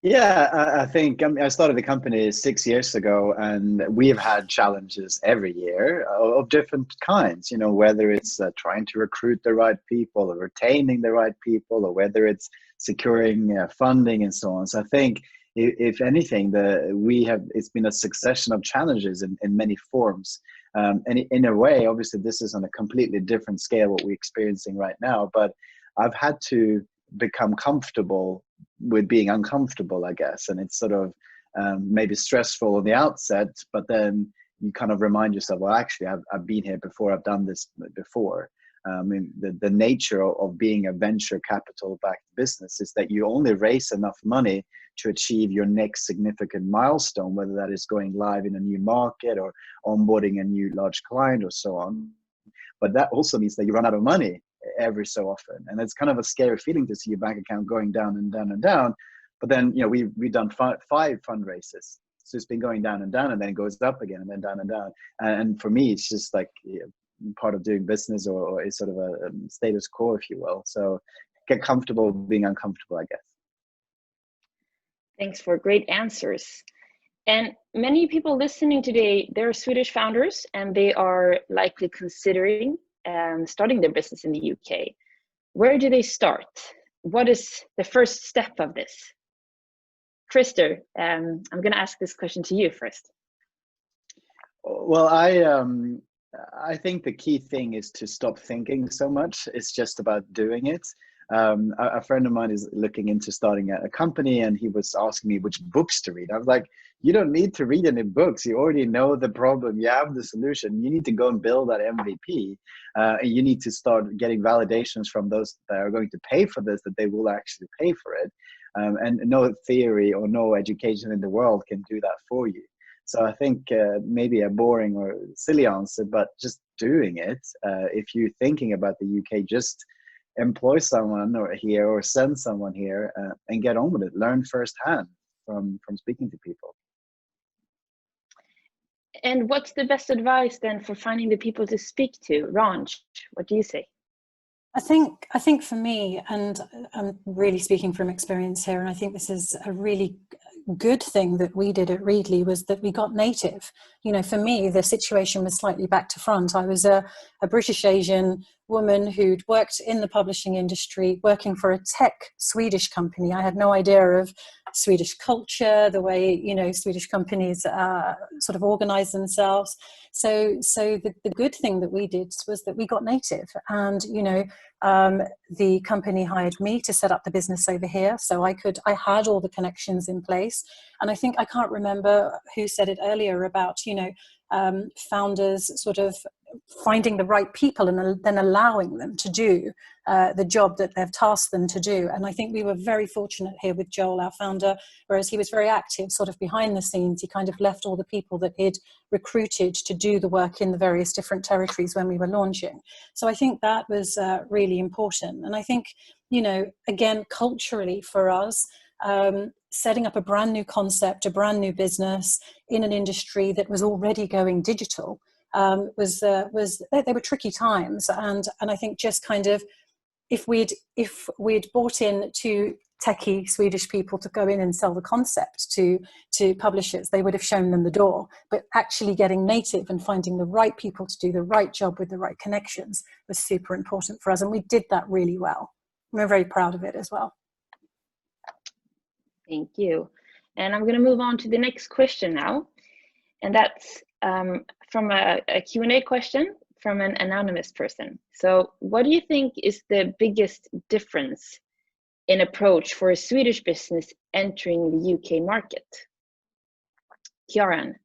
Yeah, I think I started the company 6 years ago, and we've had challenges every year of different kinds, whether it's trying to recruit the right people or retaining the right people, or whether it's securing funding and so on. So I think if anything, it's been a succession of challenges in many forms. And in a way, obviously this is on a completely different scale what we're experiencing right now, but I've had to become comfortable with being uncomfortable, I guess. And it's sort of maybe stressful on the outset, but then you kind of remind yourself, well, actually, I've been here before, I've done this before. The nature of being a venture capital-backed business is that you only raise enough money to achieve your next significant milestone, whether that is going live in a new market or onboarding a new large client or so on. But that also means that you run out of money every so often, and it's kind of a scary feeling to see your bank account going down and down and down. But then we've done five fundraisers, so it's been going down and down, and then it goes up again and then down and down. And for me, it's just like part of doing business, or it's sort of a status quo, if you will. So get comfortable being uncomfortable, I guess. Thanks for great answers. And many people listening today, they're Swedish founders, and they are likely considering starting their business in the UK. Where do they start? What is the first step of this? Krista, I'm going to ask this question to you first. Well, I think the key thing is to stop thinking so much. It's just about doing it. A friend of mine is looking into starting a company, and he was asking me which books to read. I was like, you don't need to read any books. You already know the problem. You have the solution. You need to go and build that MVP. And you need to start getting validations from those that are going to pay for this, that they will actually pay for it. And no theory or no education in the world can do that for you. So I think maybe a boring or silly answer, but just doing it. If you're thinking about the UK, just employ someone here or send someone here and get on with it. Learn firsthand from speaking to people. And what's the best advice then for finding the people to speak to? Ranj, what do you say? I think for me, and I'm really speaking from experience here, and I think this is a really good thing that we did at Readly, was that we got native. For me, the situation was slightly back to front. I was a British Asian woman who'd worked in the publishing industry, working for a tech Swedish company. I had no idea of Swedish culture, the way, Swedish companies sort of organize themselves. So the good thing that we did was that we got native, and, the company hired me to set up the business over here. So I had all the connections in place. And I think, I can't remember who said it earlier about, founders sort of finding the right people and then allowing them to do the job that they've tasked them to do. And I think we were very fortunate here with Joel, our founder, whereas he was very active sort of behind the scenes. He kind of left all the people that he'd recruited to do the work in the various different territories when we were launching. So I think that was really important. And I think, again, culturally for us, setting up a brand new concept, a brand new business in an industry that was already going digital, they were tricky times, and I think just kind of if we'd bought in to techie Swedish people to go in and sell the concept to publishers, they would have shown them the door. But actually getting native and finding the right people to do the right job with the right connections was super important for us, and we did that really well. We're very proud of it as well. Thank you. And I'm going to move on to the next question now, and that's from a Q&A question from an anonymous person. So what do you think is the biggest difference in approach for a Swedish business entering the UK market? Kieran.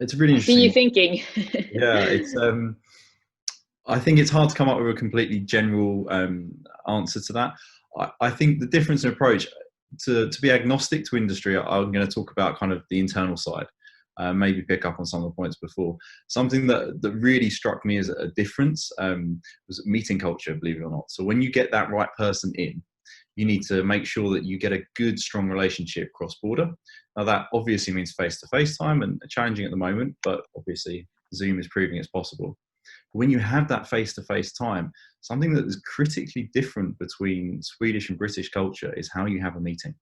It's really interesting. See you thinking. Yeah, it's. I think it's hard to come up with a completely general answer to that. I think the difference in approach, to be agnostic to industry, I'm going to talk about kind of the internal side. Maybe pick up on some of the points before. Something that really struck me as a difference was meeting culture, believe it or not. So when you get that right person in, you need to make sure that you get a good, strong relationship cross-border. Now that obviously means face-to-face time, and challenging at the moment, but obviously Zoom is proving it's possible. But when you have that face-to-face time, something that is critically different between Swedish and British culture is how you have a meeting.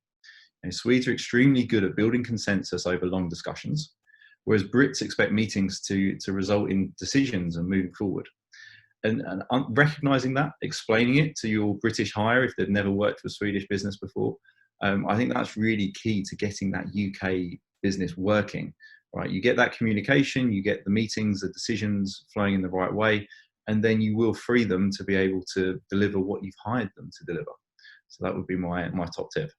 And Swedes are extremely good at building consensus over long discussions, whereas Brits expect meetings to result in decisions and moving forward. And recognizing that, explaining it to your British hire if they've never worked for a Swedish business before, I think that's really key to getting that UK business working, right? You get that communication, you get the meetings, the decisions flowing in the right way, and then you will free them to be able to deliver what you've hired them to deliver. So that would be my top tip.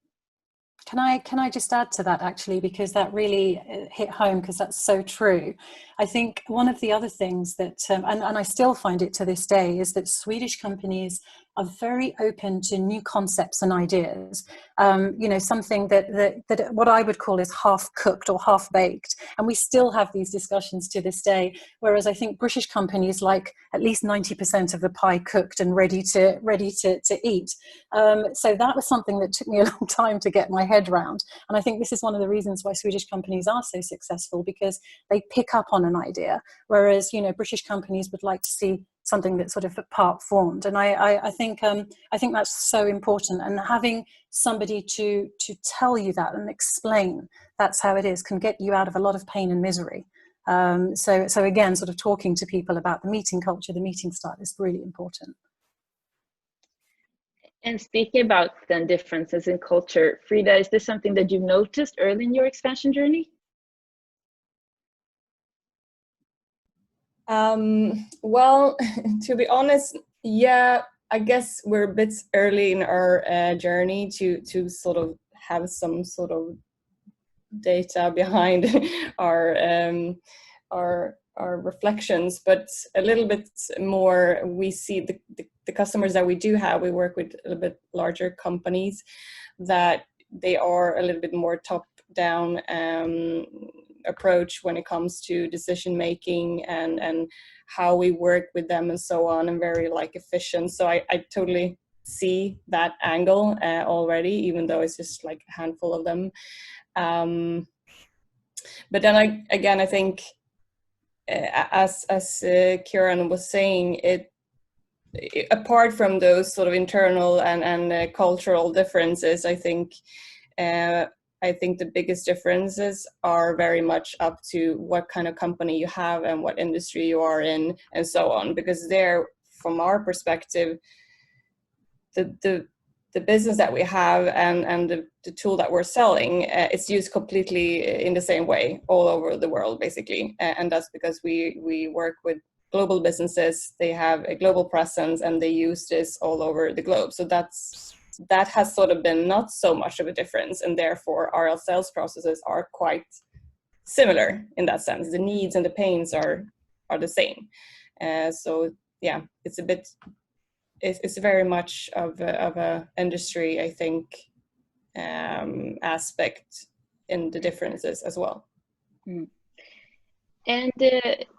Can I just add to that, actually, because that really hit home, because that's so true. I think one of the other things that, and I still find it to this day, is that Swedish companies are very open to new concepts and ideas. Something that what I would call is half cooked or half baked, and we still have these discussions to this day. Whereas I think British companies like at least 90% of the pie cooked and ready to eat. So that was something that took me a long time to get my head around, and I think this is one of the reasons why Swedish companies are so successful, because they pick up on an idea, whereas British companies would like to see something that's sort of part formed. And I think that's so important, and having somebody to tell you that and explain that's how it is can get you out of a lot of pain and misery. So again, sort of talking to people about the meeting culture, the meeting style is really important. And speaking about the differences in culture, Frida, is this something that you've noticed early in your expansion journey? Well, to be honest, yeah, I guess we're a bit early in our journey to sort of have some sort of data behind our reflections, but a little bit more. We see the customers that we do have. We work with a little bit larger companies that they are a little bit more top-down approach when it comes to decision making and how we work with them and so on, and very efficient. So I totally see that angle already, even though it's just a handful of them. But then I think as Kieran was saying, apart from those sort of internal and cultural differences, I think the biggest differences are very much up to what kind of company you have and what industry you are in and so on. Because there, from our perspective, the business that we have and the tool that we're selling, it's used completely in the same way all over the world, basically. And that's because we work with global businesses. They have a global presence and they use this all over the globe. So that has sort of been not so much of a difference, and therefore our sales processes are quite similar in that sense. The needs and the pains are the same. So yeah, it's very much of a industry, I think, aspect in the differences as well. And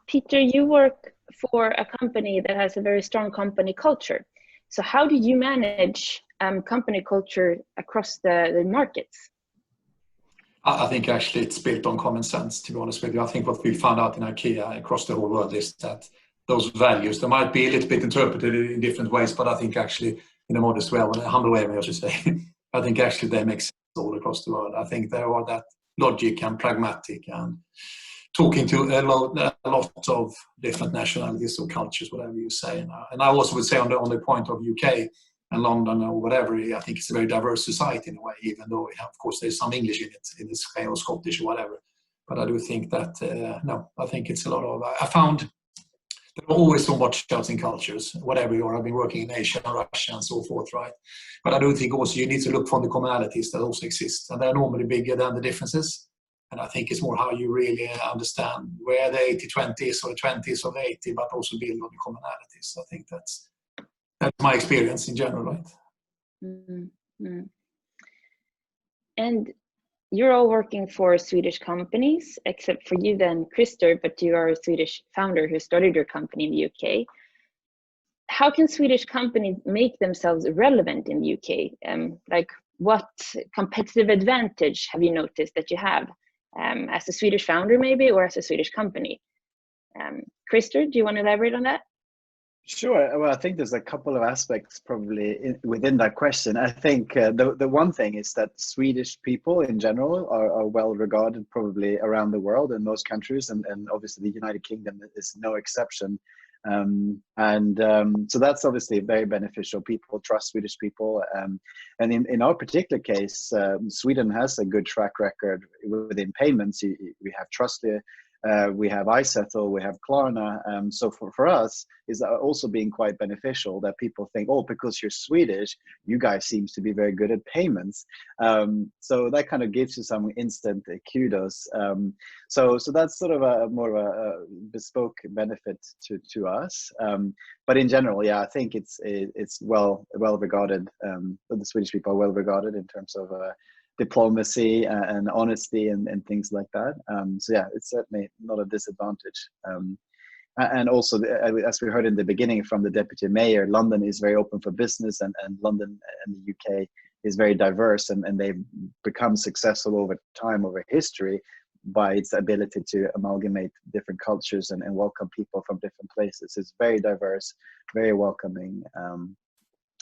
Peter, you work for a company that has a very strong company culture. So how do you manage company culture across the markets? I think actually it's built on common sense, to be honest with you. I think what we found out in IKEA across the whole world is that those values, they might be a little bit interpreted in different ways, but I think actually in a modest way, a humble way, I should say, I think actually they make sense all across the world. I think there are that logic and pragmatic and talking to a lot of different nationalities or cultures, whatever you say. And I also would say on the point of UK and London or whatever, I think it's a very diverse society in a way, even though, of course, there's some English in it, in this way, or Scottish or whatever. But I do think that, no, I think it's a lot of, I found there are always so much else in cultures, whatever you are. I've been working in Asia and Russia and so forth, right? But I do think also you need to look for the commonalities that also exist, and they're normally bigger than the differences. And I think it's more how you really understand where the 80-20 is or the 20 is or the 80, but also build on the commonalities. I think that's my experience in general, right? Mm-hmm. And you're all working for Swedish companies, except for you then, Christer, but you are a Swedish founder who started your company in the UK. How can Swedish companies make themselves relevant in the UK? Like, what competitive advantage have you noticed that you have as a Swedish founder maybe, or as a Swedish company? Christer, do you want to elaborate on that? Sure. Well, I think there's a couple of aspects probably within that question. I think the one thing is that Swedish people in general are well regarded probably around the world in most countries, and obviously the United Kingdom is no exception. So that's obviously very beneficial. People trust Swedish people. And in our particular case, Sweden has a good track record within payments. We have Trustly. We have iSettle, we have Klarna. So for us, is also being quite beneficial that people think, oh, because you're Swedish, you guys seems to be very good at payments. So that kind of gives you some instant kudos. So that's sort of a more of a bespoke benefit to us. But in general, yeah, I think it's well regarded. The Swedish people are well regarded in terms of diplomacy and honesty and things like that. So yeah, it's certainly not a disadvantage. And also, as we heard in the beginning from the deputy mayor, London is very open for business, and London and the UK is very diverse, and they've become successful over time, over history, by its ability to amalgamate different cultures and welcome people from different places. It's very diverse, very welcoming.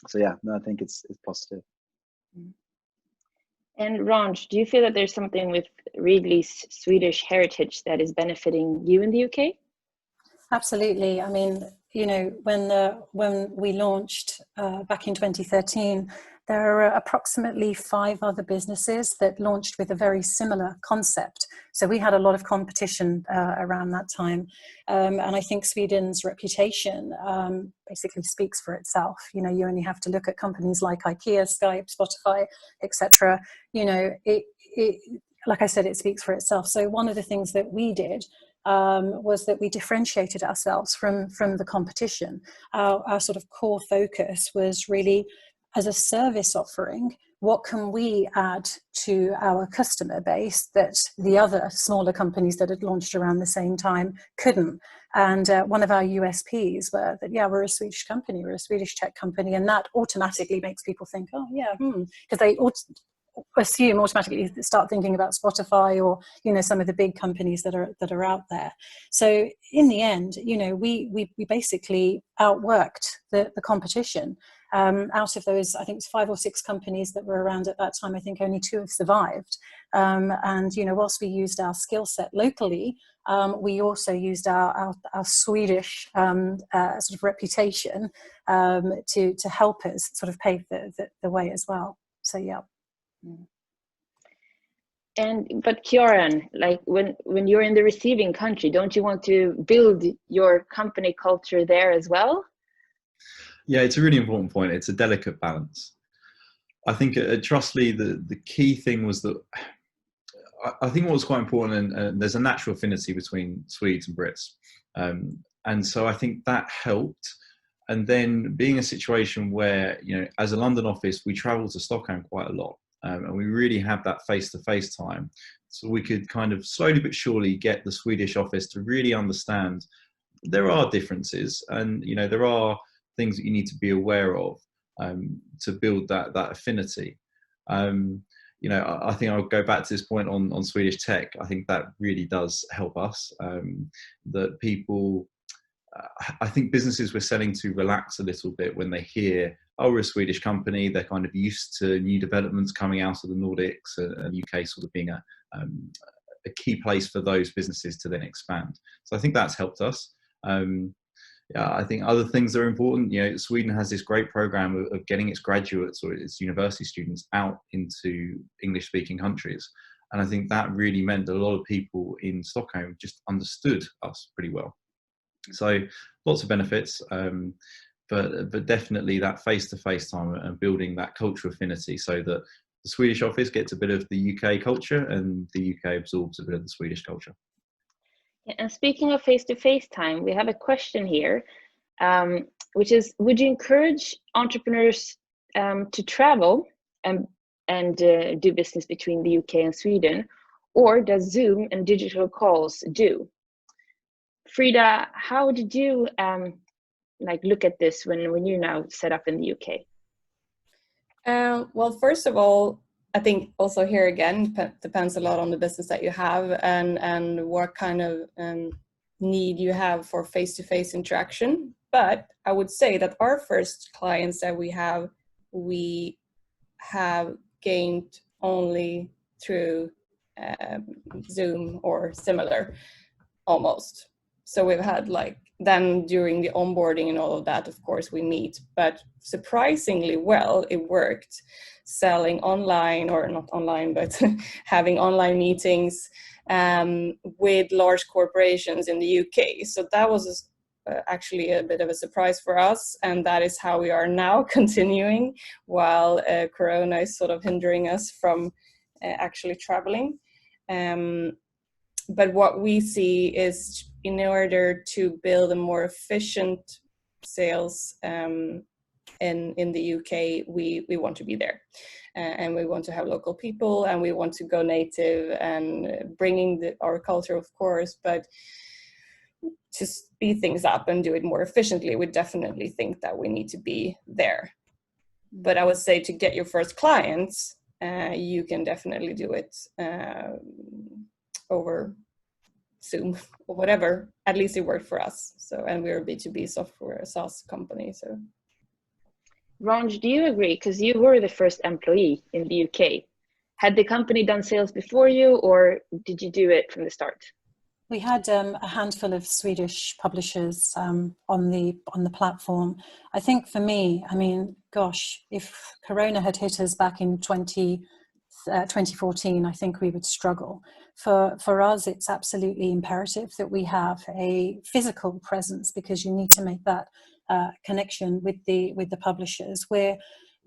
So yeah, no, I think it's positive. And Ranj, do you feel that there's something with Wrigley's Swedish heritage that is benefiting you in the UK? Absolutely. I mean, you know, when we launched back in 2013, there are approximately 5 other businesses that launched with a very similar concept. So we had a lot of competition around that time. And I think Sweden's reputation basically speaks for itself. You know, you only have to look at companies like IKEA, Skype, Spotify, etc. You know, it like I said, it speaks for itself. So one of the things that we did was that we differentiated ourselves from the competition. Our sort of core focus was really, as a service offering, what can we add to our customer base that the other smaller companies that had launched around the same time couldn't? And one of our USPs were that, yeah, we're a Swedish company, we're a Swedish tech company, and that automatically makes people think, oh yeah, because they assume automatically, start thinking about Spotify or, you know, some of the big companies that are out there. So in the end, you know, we basically outworked the competition. Out of those, I think it's 5 or 6 companies that were around at that time, I think only 2 have survived. And, you know, whilst we used our skill set locally, we also used our Swedish sort of reputation to help us sort of pave the way as well. So, yeah. But Kieran, like when you're in the receiving country, don't you want to build your company culture there as well? Yeah, it's a really important point. It's a delicate balance. I think at Trustly, the key thing was that I think what was quite important, and there's a natural affinity between Swedes and Brits. And so I think that helped. And then being a situation where, you know, as a London office, we travel to Stockholm quite a lot. And we really have that face-to-face time. So we could kind of slowly but surely get the Swedish office to really understand there are differences, and, you know, there are things that you need to be aware of to build that affinity. You I think I'll go back to this point on Swedish tech. I think that really does help us. That people, I think businesses we're selling to relax a little bit when they hear, oh, we're a Swedish company. They're kind of used to new developments coming out of the Nordics and UK sort of being a key place for those businesses to then expand. So I think that's helped us. Yeah, I think other things that are important. Sweden has this great program of getting its graduates or its university students out into English-speaking countries, and I think that really meant that a lot of people in Stockholm just understood us pretty well. So lots of benefits, but definitely that face-to-face time and building that cultural affinity, so that the Swedish office gets a bit of the UK culture and the UK absorbs a bit of the Swedish culture. And speaking of face-to-face time, we have a question here, which is, would you encourage entrepreneurs to travel and do business between the UK and Sweden, or does Zoom and digital calls do? Frida, how did you look at this when you're now set up in the UK? Well, first of all, I think also here again depends a lot on the business that you have and what kind of need you have for face-to-face interaction. But I would say that our first clients that we have gained only through Zoom or similar, almost. So we've had then during the onboarding and all of that, of course, we meet, but surprisingly well, it worked selling online, or not online, but having online meetings with large corporations in the UK. So that was actually a bit of a surprise for us. And that is how we are now continuing while Corona is sort of hindering us from actually traveling. But what we see is, in order to build a more efficient sales in the UK, we want to be there, and we want to have local people, and we want to go native and bringing our culture, of course, but to speed things up and do it more efficiently, we definitely think that we need to be there. But I would say to get your first clients, you can definitely do it over Zoom or whatever. At least it worked for us. So, and we're a B2B software SaaS company. So, Ronj, do you agree? Because you were the first employee in the UK. Had the company done sales before you, or did you do it from the start? We had a handful of Swedish publishers on the platform. I think for me, I mean, gosh, if Corona had hit us back in 2014, I think we would struggle. For us, it's absolutely imperative that we have a physical presence, because you need to make that connection with the publishers.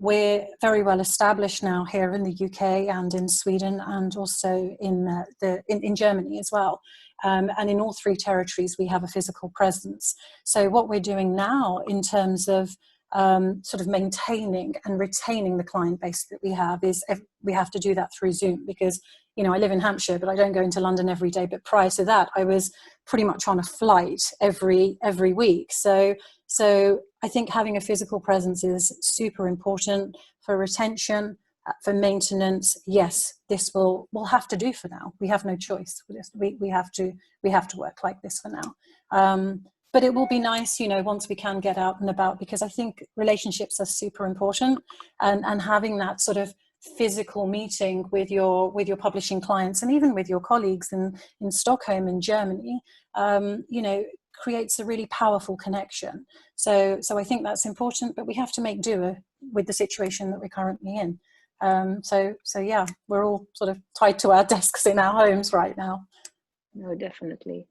We're very well established now here in the UK and in Sweden, and also in Germany as well. And in all three territories, we have a physical presence. So what we're doing now in terms of sort of maintaining and retaining the client base that we have is we have to do that through Zoom, because I live in Hampshire, but I don't go into London every day. But prior to that, I was pretty much on a flight every week. So I think having a physical presence is super important for retention, for maintenance. Yes, this we'll have to do for now. We have no choice. We have to work like this for now. But it will be nice, once we can get out and about, because I think relationships are super important, and having that sort of physical meeting with your publishing clients, and even with your colleagues in Stockholm in Germany, creates a really powerful connection. So I think that's important, but we have to make do with the situation that we're currently in. So yeah, we're all sort of tied to our desks in our homes right now. No, definitely.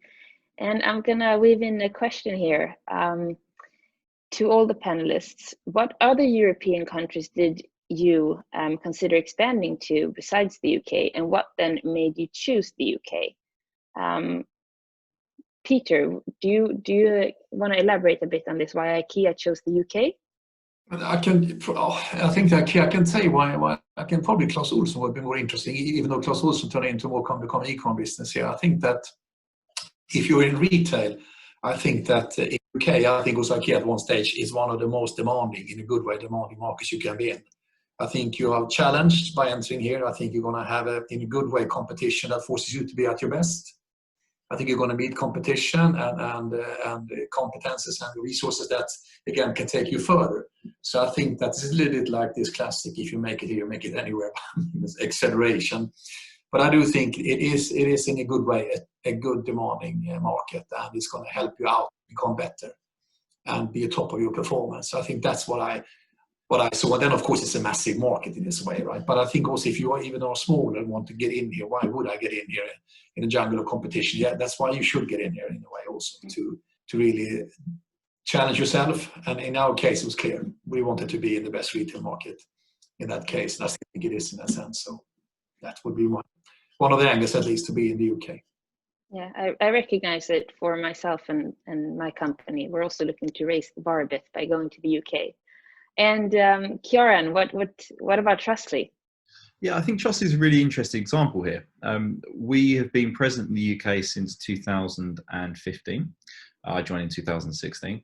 And I'm gonna weave in a question here to all the panelists. What other European countries did you consider expanding to besides the UK, and what then made you choose the UK? Peter, do you want to elaborate a bit on this? Why IKEA chose the UK? I think that I can say why. I can probably Clas Ohlson would be more interesting, even though Clas Ohlson turned into more become e-com business here. I think that if you're in retail, I think that in UK, I think also IKEA at one stage is one of the most demanding, in a good way, demanding markets you can be in. I think you are challenged by entering here. I think you're going to have, in a good way, competition that forces you to be at your best. I think you're going to meet competition and competences and resources that, again, can take you further. So I think that's a little bit like this classic, if you make it here, make it anywhere, acceleration. But I do think it is in a good way, a good demanding market, and it's going to help you out, become better, and be at top of your performance. So I think that's what I saw. And then, of course, it's a massive market in this way, right? But I think also if you are even small and want to get in here, why would I get in here in a jungle of competition? Yeah, that's why you should get in here in a way also, to really challenge yourself. And in our case, it was clear. We wanted to be in the best retail market in that case. And I think it is in that sense. So that would be one of the angles, at least, to be in the UK. Yeah, I recognize it for myself and my company. We're also looking to raise the bar a bit by going to the UK. And Kieran, what about Trustly? Yeah, I think Trustly is a really interesting example here. We have been present in the UK since 2015. I joined in 2016.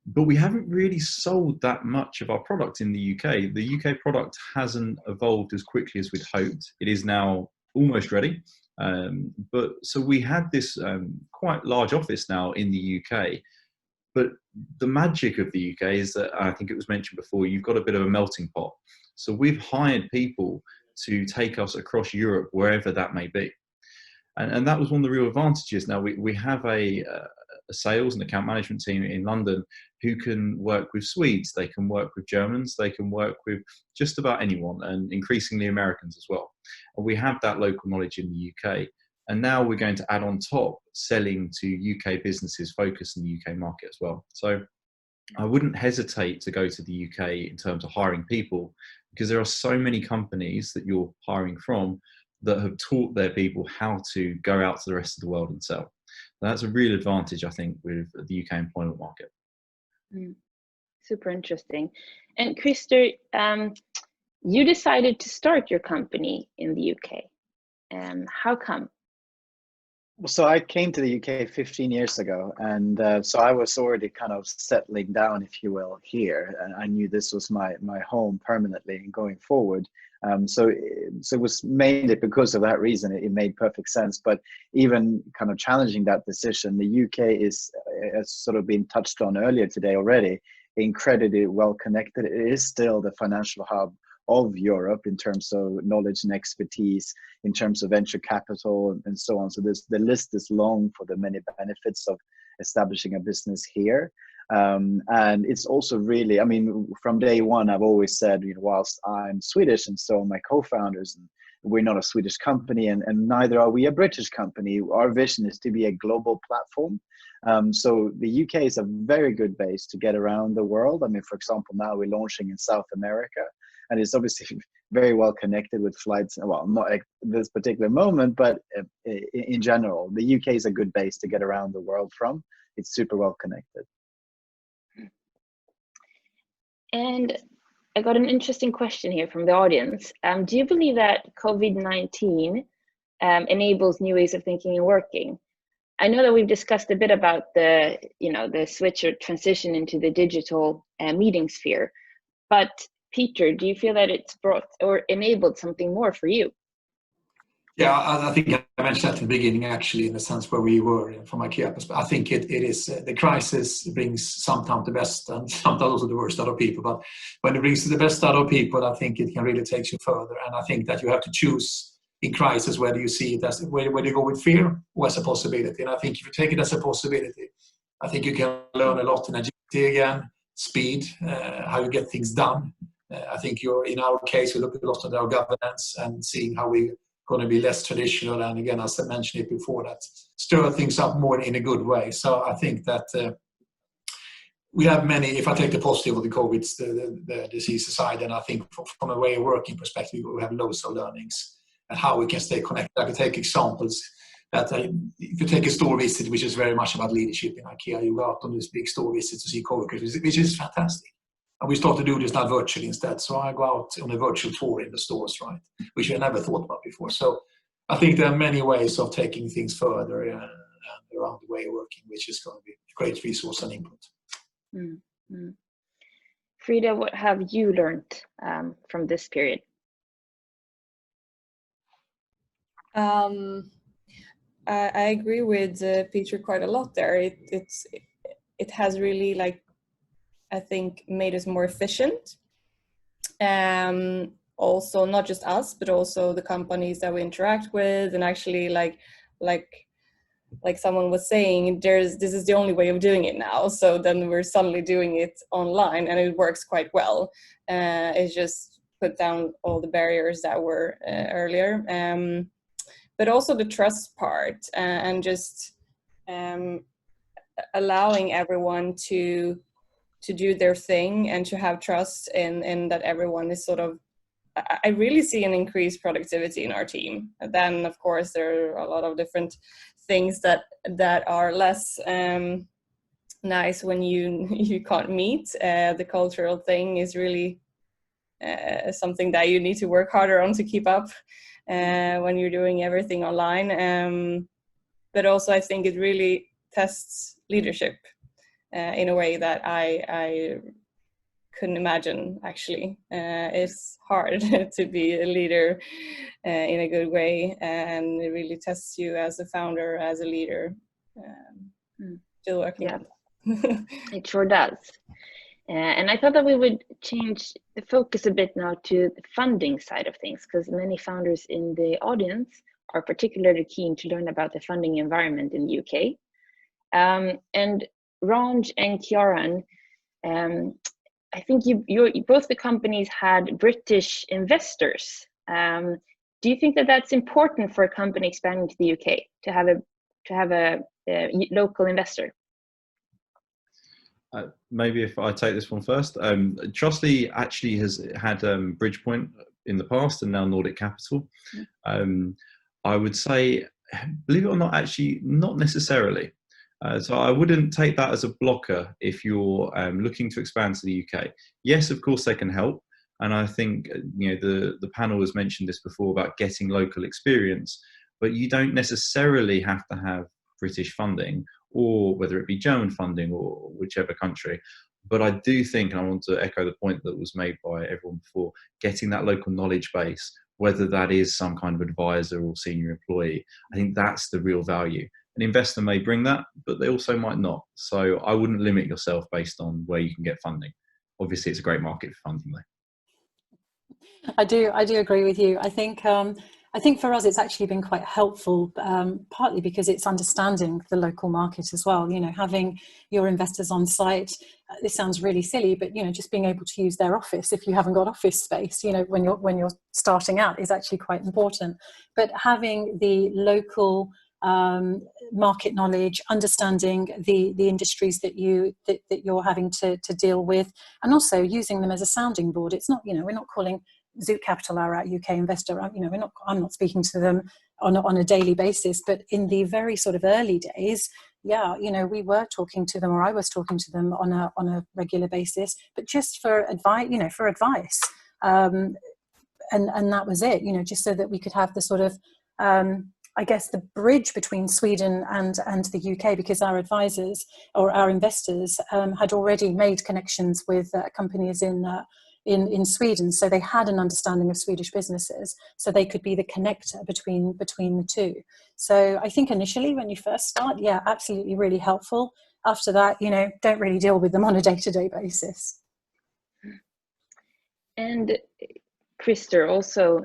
But we haven't really sold that much of our product in the UK. The UK product hasn't evolved as quickly as we'd hoped. It is now almost ready. But so we had this quite large office now in the UK. But the magic of the UK is that, I think it was mentioned before, you've got a bit of a melting pot. So we've hired people to take us across Europe, wherever that may be. And that was one of the real advantages. Now we have a sales and account management team in London who can work with Swedes, they can work with Germans, they can work with just about anyone, and increasingly Americans as well. And we have that local knowledge in the UK. And now we're going to add on top selling to UK businesses focused in the UK market as well. So I wouldn't hesitate to go to the UK in terms of hiring people, because there are so many companies that you're hiring from that have taught their people how to go out to the rest of the world and sell. That's a real advantage, I think, with the UK employment market. Super interesting. And Christer, you decided to start your company in the UK. How come? So I came to the UK 15 years ago, and so I was already kind of settling down, if you will, here, and I knew this was my home permanently going forward. So it was mainly because of that reason. It made perfect sense. But even kind of challenging that decision, the UK is, as sort of been touched on earlier today already, incredibly well connected. It is still the financial hub of Europe in terms of knowledge and expertise, in terms of venture capital and so on. So the list is long for the many benefits of establishing a business here. And it's also really, I mean, from day one, I've always said, you know, whilst I'm Swedish and so are my co-founders, and we're not a Swedish company, and neither are we a British company. Our vision is to be a global platform. So the UK is a very good base to get around the world. I mean, for example, now we're launching in South America, and it's obviously very well connected with flights. Well, not at this particular moment, but in general, the UK is a good base to get around the world from. It's super well connected. And I got an interesting question here from the audience. Do you believe that COVID-19 enables new ways of thinking and working? I know that we've discussed a bit about the switch or transition into the digital meeting sphere, but Peter, do you feel that it's brought or enabled something more for you? Yeah, I think I mentioned that in the beginning, actually, in the sense where we were from IKEA perspective. I think it is the crisis brings sometimes the best and sometimes also the worst out of people. But when it brings the best out of people, I think it can really take you further. And I think that you have to choose in crisis whether you see it as whether you go with fear or as a possibility. And I think if you take it as a possibility, I think you can learn a lot in agility again, speed, how you get things done. I think in our case, we look a lot at our governance and seeing how we going to be less traditional, and again, as I mentioned it before, that stir things up more in a good way. So I think that we have many, if I take the positive of the COVID, the disease aside, and I think from a way of working perspective, we have loads of learnings and how we can stay connected. I can take examples that if you take a store visit, which is very much about leadership in IKEA, you go out on this big store visit to see coworkers, which is fantastic. And we start to do this now virtually instead. So I go out on a virtual tour in the stores, right? Which I never thought about before. So I think there are many ways of taking things further around the way of working, which is going to be a great resource and input. Frida, what have you learned from this period? I agree with Peter quite a lot there. It has really, like, I think, made us more efficient. Also, not just us, but also the companies that we interact with, and actually, like someone was saying, this is the only way of doing it now. So then we're suddenly doing it online, and it works quite well. It's just put down all the barriers that were earlier. But also the trust part, and just allowing everyone to do their thing and to have trust in that everyone is sort of, I really see an increased productivity in our team. And then of course there are a lot of different things that are less nice when you can't meet. The cultural thing is really something that you need to work harder on to keep up when you're doing everything online. But also I think it really tests leadership in a way that I couldn't imagine, actually. It's hard to be a leader in a good way, and it really tests you as a founder, as a leader. Still working on it. It sure does. And I thought that we would change the focus a bit now to the funding side of things, because many founders in the audience are particularly keen to learn about the funding environment in the UK. And Ranj and Kjaran, I think you both the companies had British investors. Do you think that that's important for a company expanding to the UK to have a local investor? Maybe if I take this one first. Trustly actually has had Bridgepoint in the past and now Nordic Capital. I would say, believe it or not, actually not necessarily. So I wouldn't take that as a blocker if you're looking to expand to the UK. Yes, of course they can help. And I think the panel has mentioned this before about getting local experience, but you don't necessarily have to have British funding, or whether it be German funding or whichever country. But I do think, and I want to echo the point that was made by everyone before, getting that local knowledge base, whether that is some kind of advisor or senior employee, I think that's the real value. An investor may bring that, but they also might not. So I wouldn't limit yourself based on where you can get funding. Obviously, it's a great market for funding, though. I do agree with you. I think for us it's actually been quite helpful, partly because it's understanding the local market as well. Having your investors on site. This sounds really silly, but just being able to use their office if you haven't got office space, when you're starting out, is actually quite important. But having the local market knowledge, understanding the industries that you're having to deal with, and also using them as a sounding board. It's not, we're not calling Zoot Capital our UK investor. I'm not speaking to them on a daily basis, but in the very sort of early days, we were talking to them, or I was talking to them on a regular basis, but just for advice, and that was it. Just so that we could have the sort of I guess the bridge between Sweden and the UK, because our advisors or our investors had already made connections with companies in Sweden, so they had an understanding of Swedish businesses, so they could be the connector between the two. So I think initially when you first start, absolutely really helpful. After that, don't really deal with them on a day-to-day basis. And Christer, also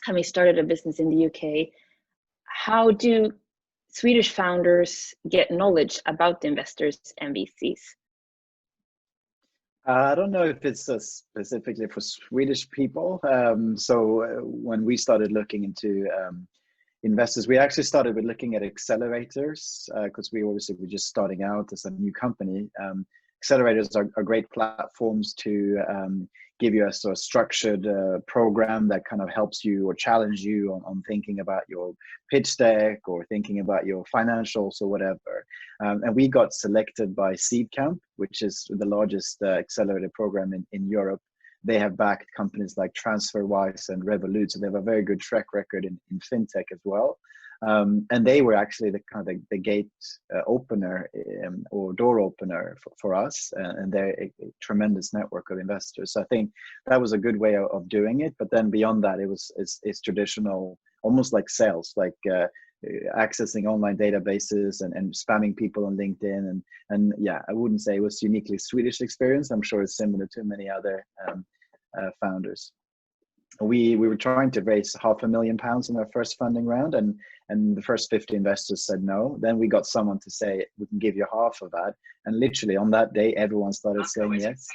having started a business in the UK, how do Swedish founders get knowledge about the investors and VCs? I don't know if it's specifically for Swedish people. So when we started looking into investors, we actually started with looking at accelerators, because we're just starting out as a new company. Accelerators are great platforms to give you a sort of structured program that kind of helps you or challenge you on thinking about your pitch deck or thinking about your financials or whatever. And we got selected by Seed Camp, which is the largest accelerator program in Europe. They have backed companies like TransferWise and Revolut, so they have a very good track record in fintech as well. And they were actually the kind of the gate opener or door opener for us, and they're a tremendous network of investors. So I think that was a good way of doing it. But then beyond that, it's traditional, almost like sales, like accessing online databases and spamming people on LinkedIn. And yeah, I wouldn't say it was uniquely Swedish experience. I'm sure it's similar to many other founders. We were trying to raise £500,000 in our first funding round, and the first 50 investors said no. Then we got someone to say, we can give you half of that, and literally on that day everyone started saying yes,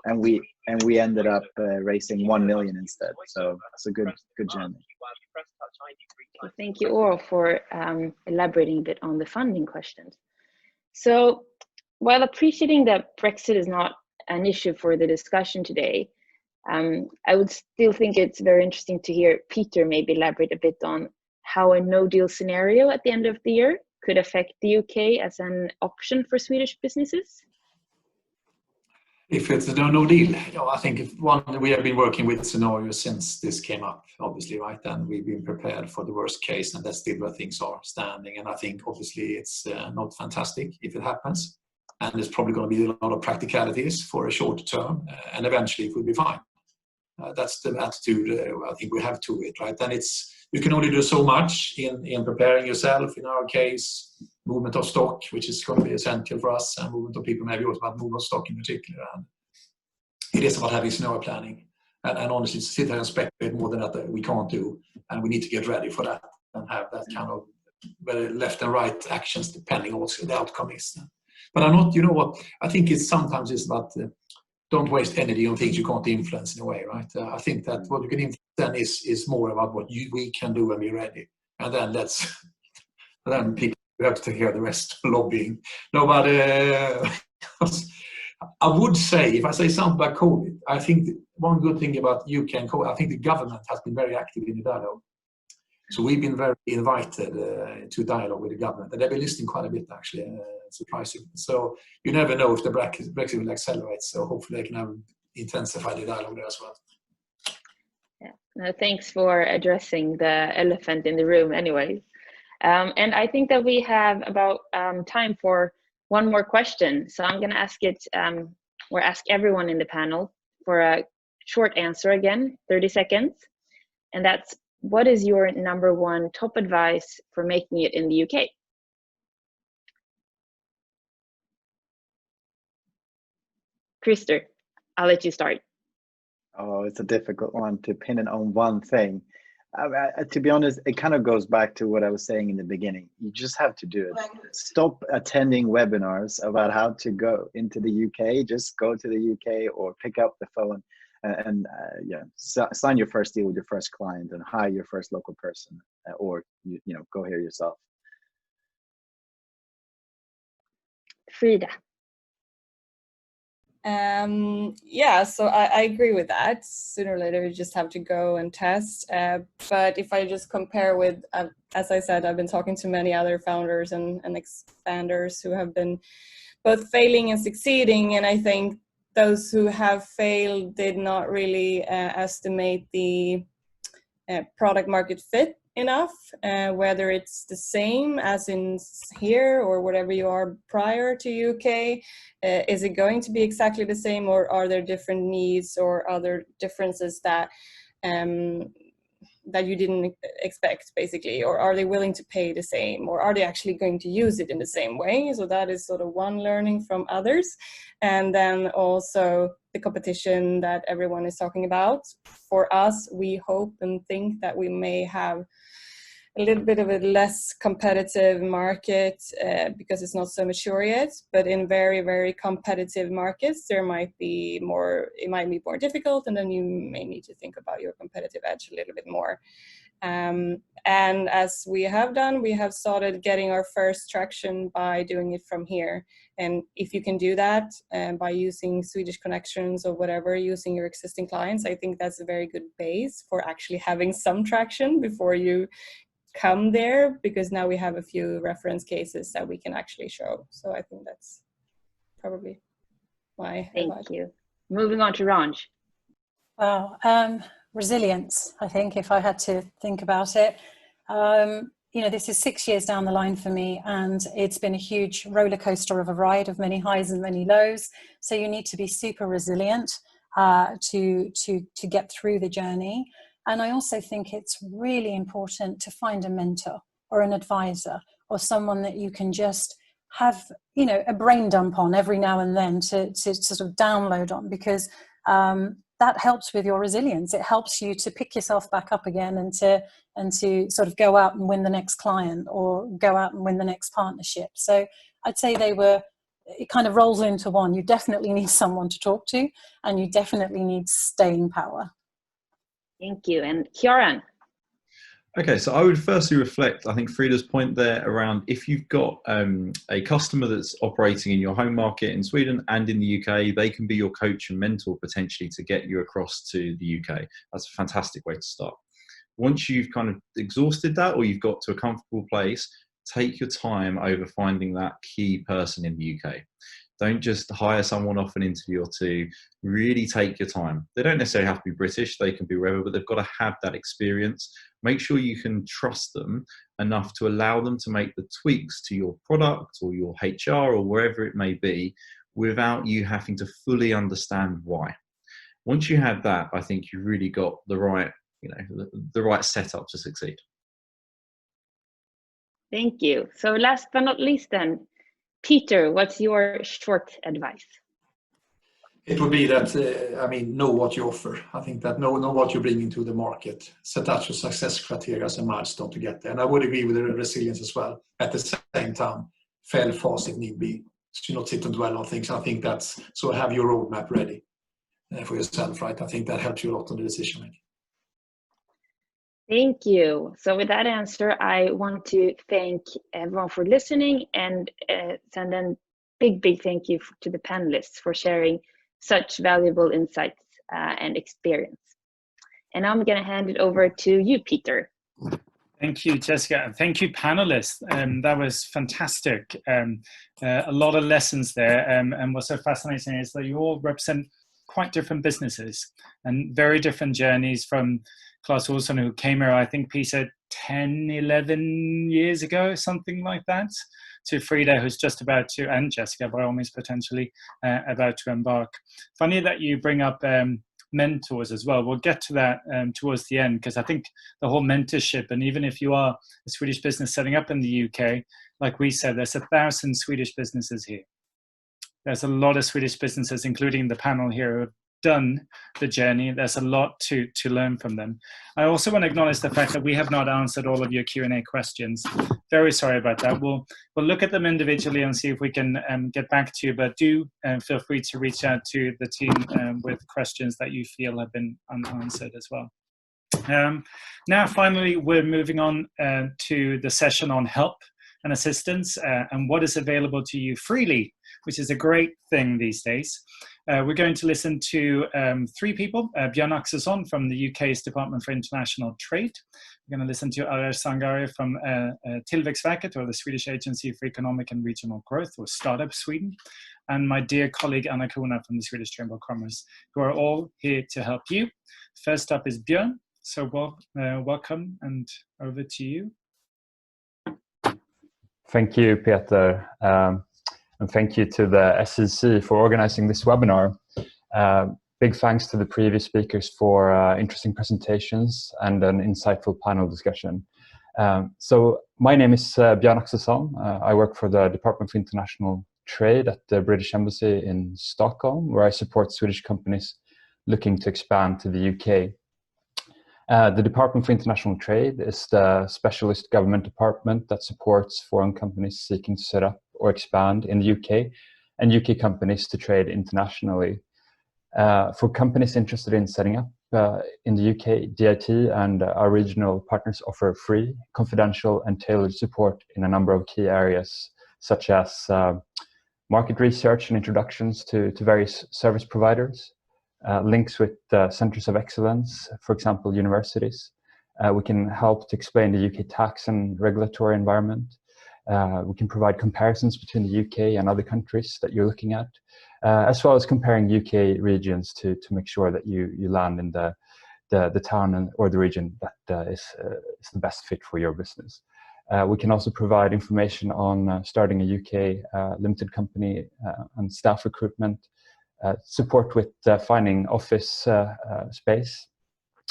and we ended up raising 1 million instead. So it's a good journey. Well, thank you all for elaborating a bit on the funding questions. So while appreciating that Brexit is not an issue for the discussion today, I would still think it's very interesting to hear Peter maybe elaborate a bit on how a no-deal scenario at the end of the year could affect the UK as an option for Swedish businesses. If it's a no deal, I think we have been working with scenarios since this came up, obviously, right? And we've been prepared for the worst case, and that's still where things are standing. And I think obviously it's not fantastic if it happens, and there's probably going to be a lot of practicalities for a short term, and eventually it will be fine. That's the attitude I think we have to it, right? And you can only do so much in preparing yourself. In our case, movement of stock, which is going to be essential for us, and movement of people, maybe also about movement of stock in particular. And it is about having scenario planning, and honestly, to sit there and speculate more than that we can't do, and we need to get ready for that and have that kind of left and right actions depending on what the outcome is. But I'm not, what I think is sometimes it's about don't waste energy on things you can't influence in a way, right? I think that what you can influence then is more about what we can do when we're ready, and then then people have to take care of the rest, lobbying. No, but I would say, if I say something about COVID, I think one good thing about UK and COVID, I think the government has been very active in the dialogue. So we've been very invited to dialogue with the government, and they've been listening quite a bit, actually, surprisingly. So you never know if the Brexit will accelerate. So hopefully they can intensify the dialogue there as well. Yeah. No, thanks for addressing the elephant in the room anyway. And I think that we have about time for one more question. So I'm going to ask everyone in the panel for a short answer again, 30 seconds. And that's, what is your number one top advice for making it in the UK? Christer, I'll let you start. Oh, it's a difficult one to pin it on one thing. To be honest, it kind of goes back to what I was saying in the beginning. You just have to do it. Stop attending webinars about how to go into the UK. Just go to the UK or pick up the phone and sign your first deal with your first client and hire your first local person, or go here yourself. Frida. So I agree with that. Sooner or later, you just have to go and test. But if I just compare with, as I said, I've been talking to many other founders and expanders who have been both failing and succeeding. And I think those who have failed did not really estimate the product market fit enough, whether it's the same as in here or whatever you are prior to UK. Is it going to be exactly the same, or are there different needs or other differences that that you didn't expect, basically? Or are they willing to pay the same, or are they actually going to use it in the same way? So that is sort of one learning from others. And then also the competition that everyone is talking about. For us, we hope and think that we may have a little bit of a less competitive market because it's not so mature yet. But in very, very competitive markets, it might be more difficult, and then you may need to think about your competitive edge a little bit more. And as we have done, we have started getting our first traction by doing it from here. And if you can do that by using Swedish connections or whatever, using your existing clients, I think that's a very good base for actually having some traction before you come there, because now we have a few reference cases that we can actually show. So I think that's probably my advice. Thank you. Moving on to Ranj. Well, resilience, I think, if I had to think about it. this is 6 years down the line for me, and it's been a huge roller coaster of a ride of many highs and many lows. So you need to be super resilient to get through the journey. And I also think it's really important to find a mentor or an advisor or someone that you can just have, a brain dump on every now and then to sort of download on, because that helps with your resilience. It helps you to pick yourself back up again and to sort of go out and win the next client or go out and win the next partnership. So I'd say it kind of rolls into one. You definitely need someone to talk to, and you definitely need staying power. Thank you. And Kieran? Okay, so I would firstly reflect, I think, Frida's point there around if you've got a customer that's operating in your home market in Sweden and in the UK, they can be your coach and mentor potentially to get you across to the UK. That's a fantastic way to start. Once you've kind of exhausted that, or you've got to a comfortable place, take your time over finding that key person in the UK. Don't just hire someone off an interview or two. Really take your time. They don't necessarily have to be British. They can be wherever, but they've got to have that experience. Make sure you can trust them enough to allow them to make the tweaks to your product or your HR or wherever it may be without you having to fully understand why. Once you have that, I think you've really got the right, the right setup to succeed. Thank you. So last but not least then, Peter, what's your short advice? It would be that, know what you offer. I think that know what you bring into the market. Set out your success criteria as a milestone to get there. And I would agree with the resilience as well. At the same time, fail fast if need be. So not sit and dwell on things. I think that's, so have your roadmap ready for yourself, right? I think that helps you a lot on the decision making. Thank you. So with that answer, I want to thank everyone for listening and send a big thank you to the panelists for sharing such valuable insights and experience. And I'm going to hand it over to you, Peter. Thank you, Jessica. And thank you, panelists. That was fantastic. A lot of lessons there. And what's so fascinating is that you all represent quite different businesses and very different journeys, from Claes Olsson, who came here, I think, Peter, 10, 11 years ago, something like that, to Frida, who's just about to, and Jessica, by all means, potentially about to embark. Funny that you bring up mentors as well. We'll get to that towards the end, because I think the whole mentorship, and even if you are a Swedish business setting up in the UK, like we said, there's 1,000 Swedish businesses here. There's a lot of Swedish businesses, including the panel here, who have done the journey. There's a lot to learn from them. I also want to acknowledge the fact that we have not answered all of your Q&A questions. Very sorry about that. We'll look at them individually and see if we can get back to you, but do feel free to reach out to the team with questions that you feel have been unanswered as well. Now, finally, we're moving on to the session on help and assistance and what is available to you freely, which is a great thing these days. We're going to listen to 3 people, Björn Axelsson from the UK's Department for International Trade. We're going to listen to Arar Sangari from Tillväxtverket, or the Swedish Agency for Economic and Regional Growth, or Startup Sweden, and my dear colleague Anna Krona from the Swedish Chamber of Commerce, who are all here to help you. First up is Björn, so welcome, and over to you. Thank you, Peter. And thank you to the SEC for organizing this webinar. Big thanks to the previous speakers for interesting presentations and an insightful panel discussion. So my name is Björn Axelsson. I work for the Department for International Trade at the British Embassy in Stockholm, where I support Swedish companies looking to expand to the UK. The Department for International Trade is the specialist government department that supports foreign companies seeking to set up or expand in the UK, and UK companies to trade internationally. For companies interested in setting up in the UK, DIT and our regional partners offer free, confidential and tailored support in a number of key areas, such as market research and introductions to various service providers, links with centers of excellence, for example, universities. We can help to explain the UK tax and regulatory environment. We can provide comparisons between the UK and other countries that you're looking at, as well as comparing UK regions to make sure that you land in the town or the region that is the best fit for your business. We can also provide information on starting a UK limited company and staff recruitment, support with finding office space.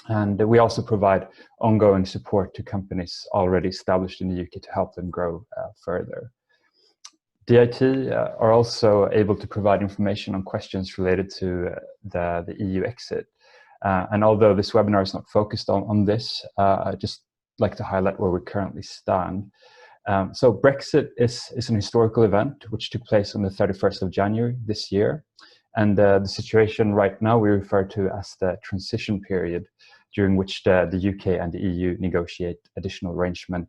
And we also provide ongoing support to companies already established in the UK to help them grow further. DIT are also able to provide information on questions related to the EU exit. And although this webinar is not focused on this, I'd just like to highlight where we currently stand. So Brexit is an historical event which took place on the 31st of January this year. And the situation right now we refer to as the transition period, during which the UK and the EU negotiate additional arrangement.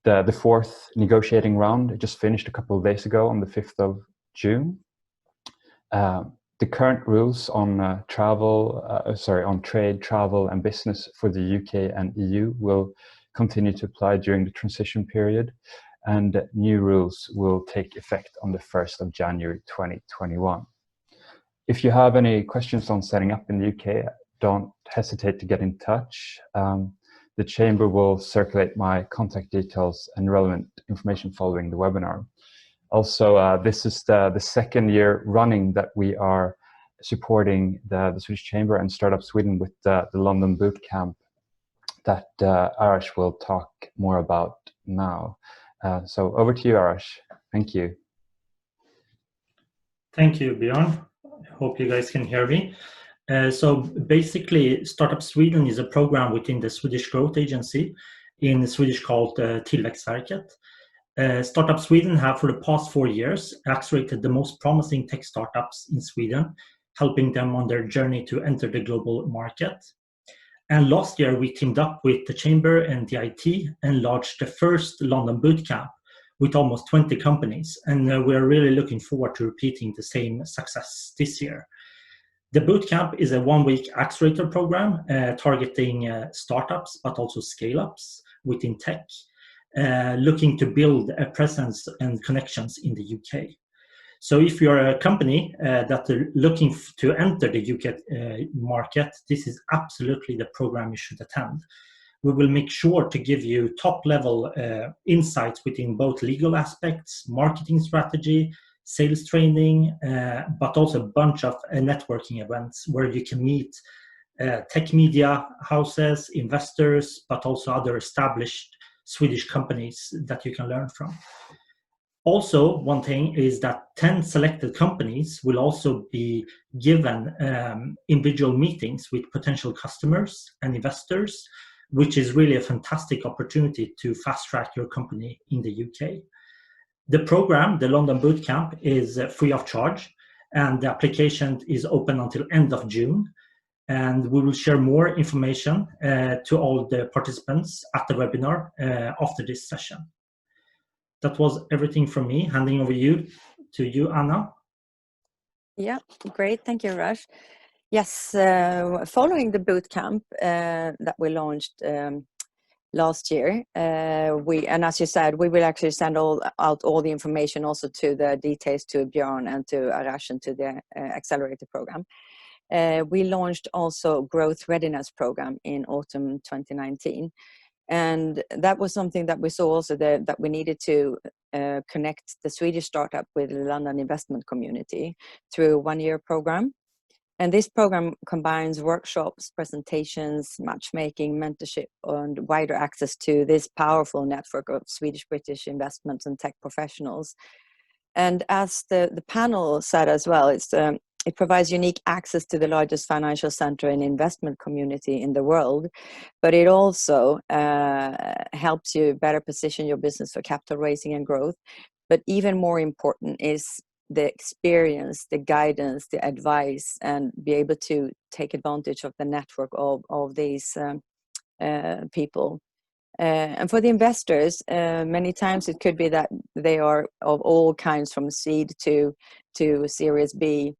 The fourth negotiating round just finished a couple of days ago on the 5th of June. The current rules on on trade, travel and business for the UK and EU will continue to apply during the transition period, and new rules will take effect on the 1st of January 2021. If you have any questions on setting up in the UK, don't hesitate to get in touch. The Chamber will circulate my contact details and relevant information following the webinar. Also, this is the second year running that we are supporting the Swedish Chamber and Startup Sweden with the London Bootcamp that Arash will talk more about now. So over to you, Arash. Thank you. Thank you, Björn. I hope you guys can hear me. So basically, Startup Sweden is a program within the Swedish Growth Agency, in Swedish called Tillväxtverket. Startup Sweden have, for the past 4 years, accelerated the most promising tech startups in Sweden, helping them on their journey to enter the global market. And last year, we teamed up with the Chamber and the IT and launched the first London Bootcamp with almost 20 companies. And we're really looking forward to repeating the same success this year. The Bootcamp is a one-week accelerator program targeting startups, but also scale-ups within tech, looking to build a presence and connections in the UK. So if you're a company that are looking to enter the UK market, this is absolutely the program you should attend. We will make sure to give you top-level insights within both legal aspects, marketing strategy, sales training, but also a bunch of networking events where you can meet tech media houses, investors, but also other established Swedish companies that you can learn from. Also, one thing is that 10 selected companies will also be given individual meetings with potential customers and investors, which is really a fantastic opportunity to fast-track your company in the UK. The program, the London Bootcamp, is free of charge, and the application is open until end of June. And we will share more information to all the participants at the webinar after this session. That was everything from me. Handing over to you, Anna. Yeah, great. Thank you, Raj. Yes, following the bootcamp that we launched last year, and as you said, we will actually send out all the information, also to the details to Björn and to Arash and to the accelerator program. We launched also Growth Readiness Program in autumn 2019. And that was something that we saw also that we needed to connect the Swedish startup with the London investment community through a one-year program. And this program combines workshops, presentations, matchmaking, mentorship, and wider access to this powerful network of Swedish-British investments and tech professionals. And as the panel said as well, it provides unique access to the largest financial center and investment community in the world, but it also helps you better position your business for capital raising and growth. But even more important is the experience, the guidance, the advice, and be able to take advantage of the network of these people. And for the investors, many times it could be that they are of all kinds, from seed to Series B.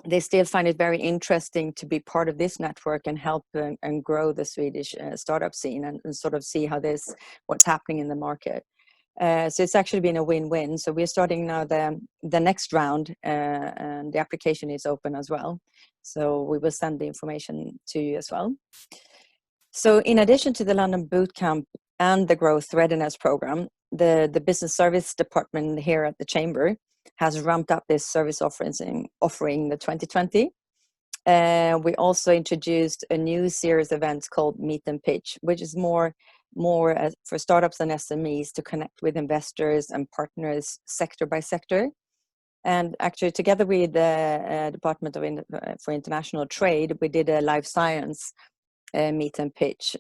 They still find it very interesting to be part of this network and help and grow the Swedish startup scene and sort of see what's happening in the market. So it's actually been a win-win. So we're starting now the next round, and the application is open as well. So we will send the information to you as well. So in addition to the London Bootcamp and the Growth Readiness Program, the business service department here at the Chamber has ramped up this service offering the 2020. We also introduced a new series of events called Meet and Pitch, which is more for startups and SMEs to connect with investors and partners sector by sector. And actually, together with the Department for International Trade, we did a life science meet and pitch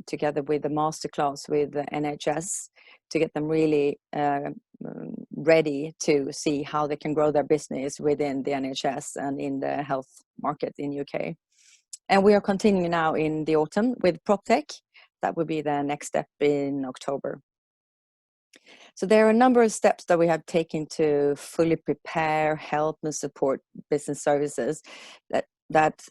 together with a masterclass with the NHS to get them really ready to see how they can grow their business within the NHS and in the health market in UK. And we are continuing now in the autumn with PropTech. That will be the next step in October. So there are a number of steps that we have taken to fully prepare, help and support business services that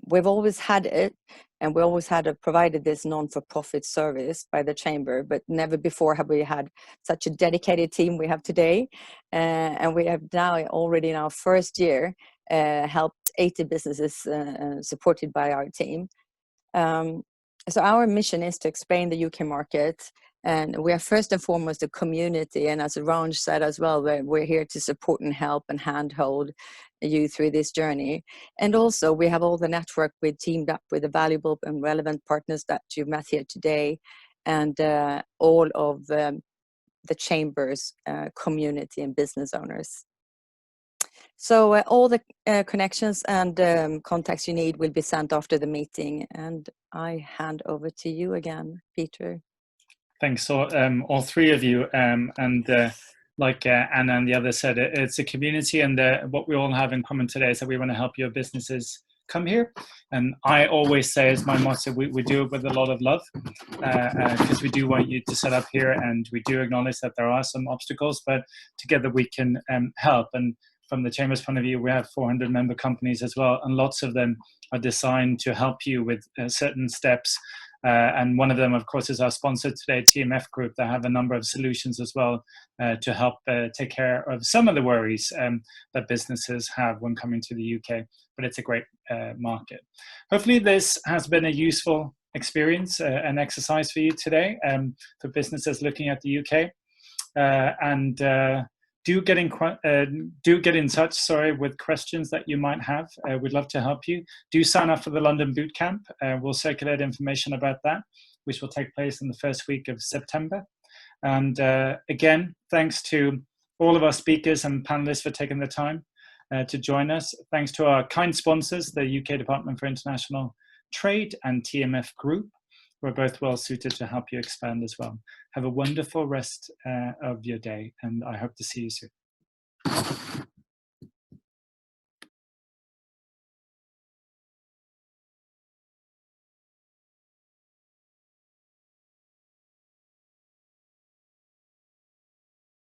we've always had it, and we always had provided this non-for-profit service by the Chamber, but never before have we had such a dedicated team we have today. And we have now already in our first year helped 80 businesses supported by our team. So our mission is to expand the UK market, and we are first and foremost a community. And as Ranj said as well, we're here to support and help and handhold you through this journey. And also we have all the network we teamed up with the valuable and relevant partners that you've met here today, and all of the Chamber's community and business owners. So all the connections and contacts you need will be sent after the meeting. And I hand over to you again, Peter. Thanks, all three of you. Like Anna and the others said, it's a community, and what we all have in common today is that we want to help your businesses come here. And I always say, as my motto, we do it with a lot of love, because we do want you to set up here, and we do acknowledge that there are some obstacles, but together we can help. And from the Chamber's point of view, we have 400 member companies as well, and lots of them are designed to help you with certain steps. And one of them, of course, is our sponsor today, TMF Group. They have a number of solutions as well to help take care of some of the worries that businesses have when coming to the UK. But it's a great market. Hopefully this has been a useful experience and exercise for you today for businesses looking at the UK. Do get in touch, with questions that you might have. We'd love to help you. Do sign up for the London Bootcamp. We'll circulate information about that, which will take place in the first week of September. And again, thanks to all of our speakers and panelists for taking the time to join us. Thanks to our kind sponsors, the UK Department for International Trade and TMF Group. We're both well suited to help you expand as well. Have a wonderful rest of your day, and I hope to see you soon.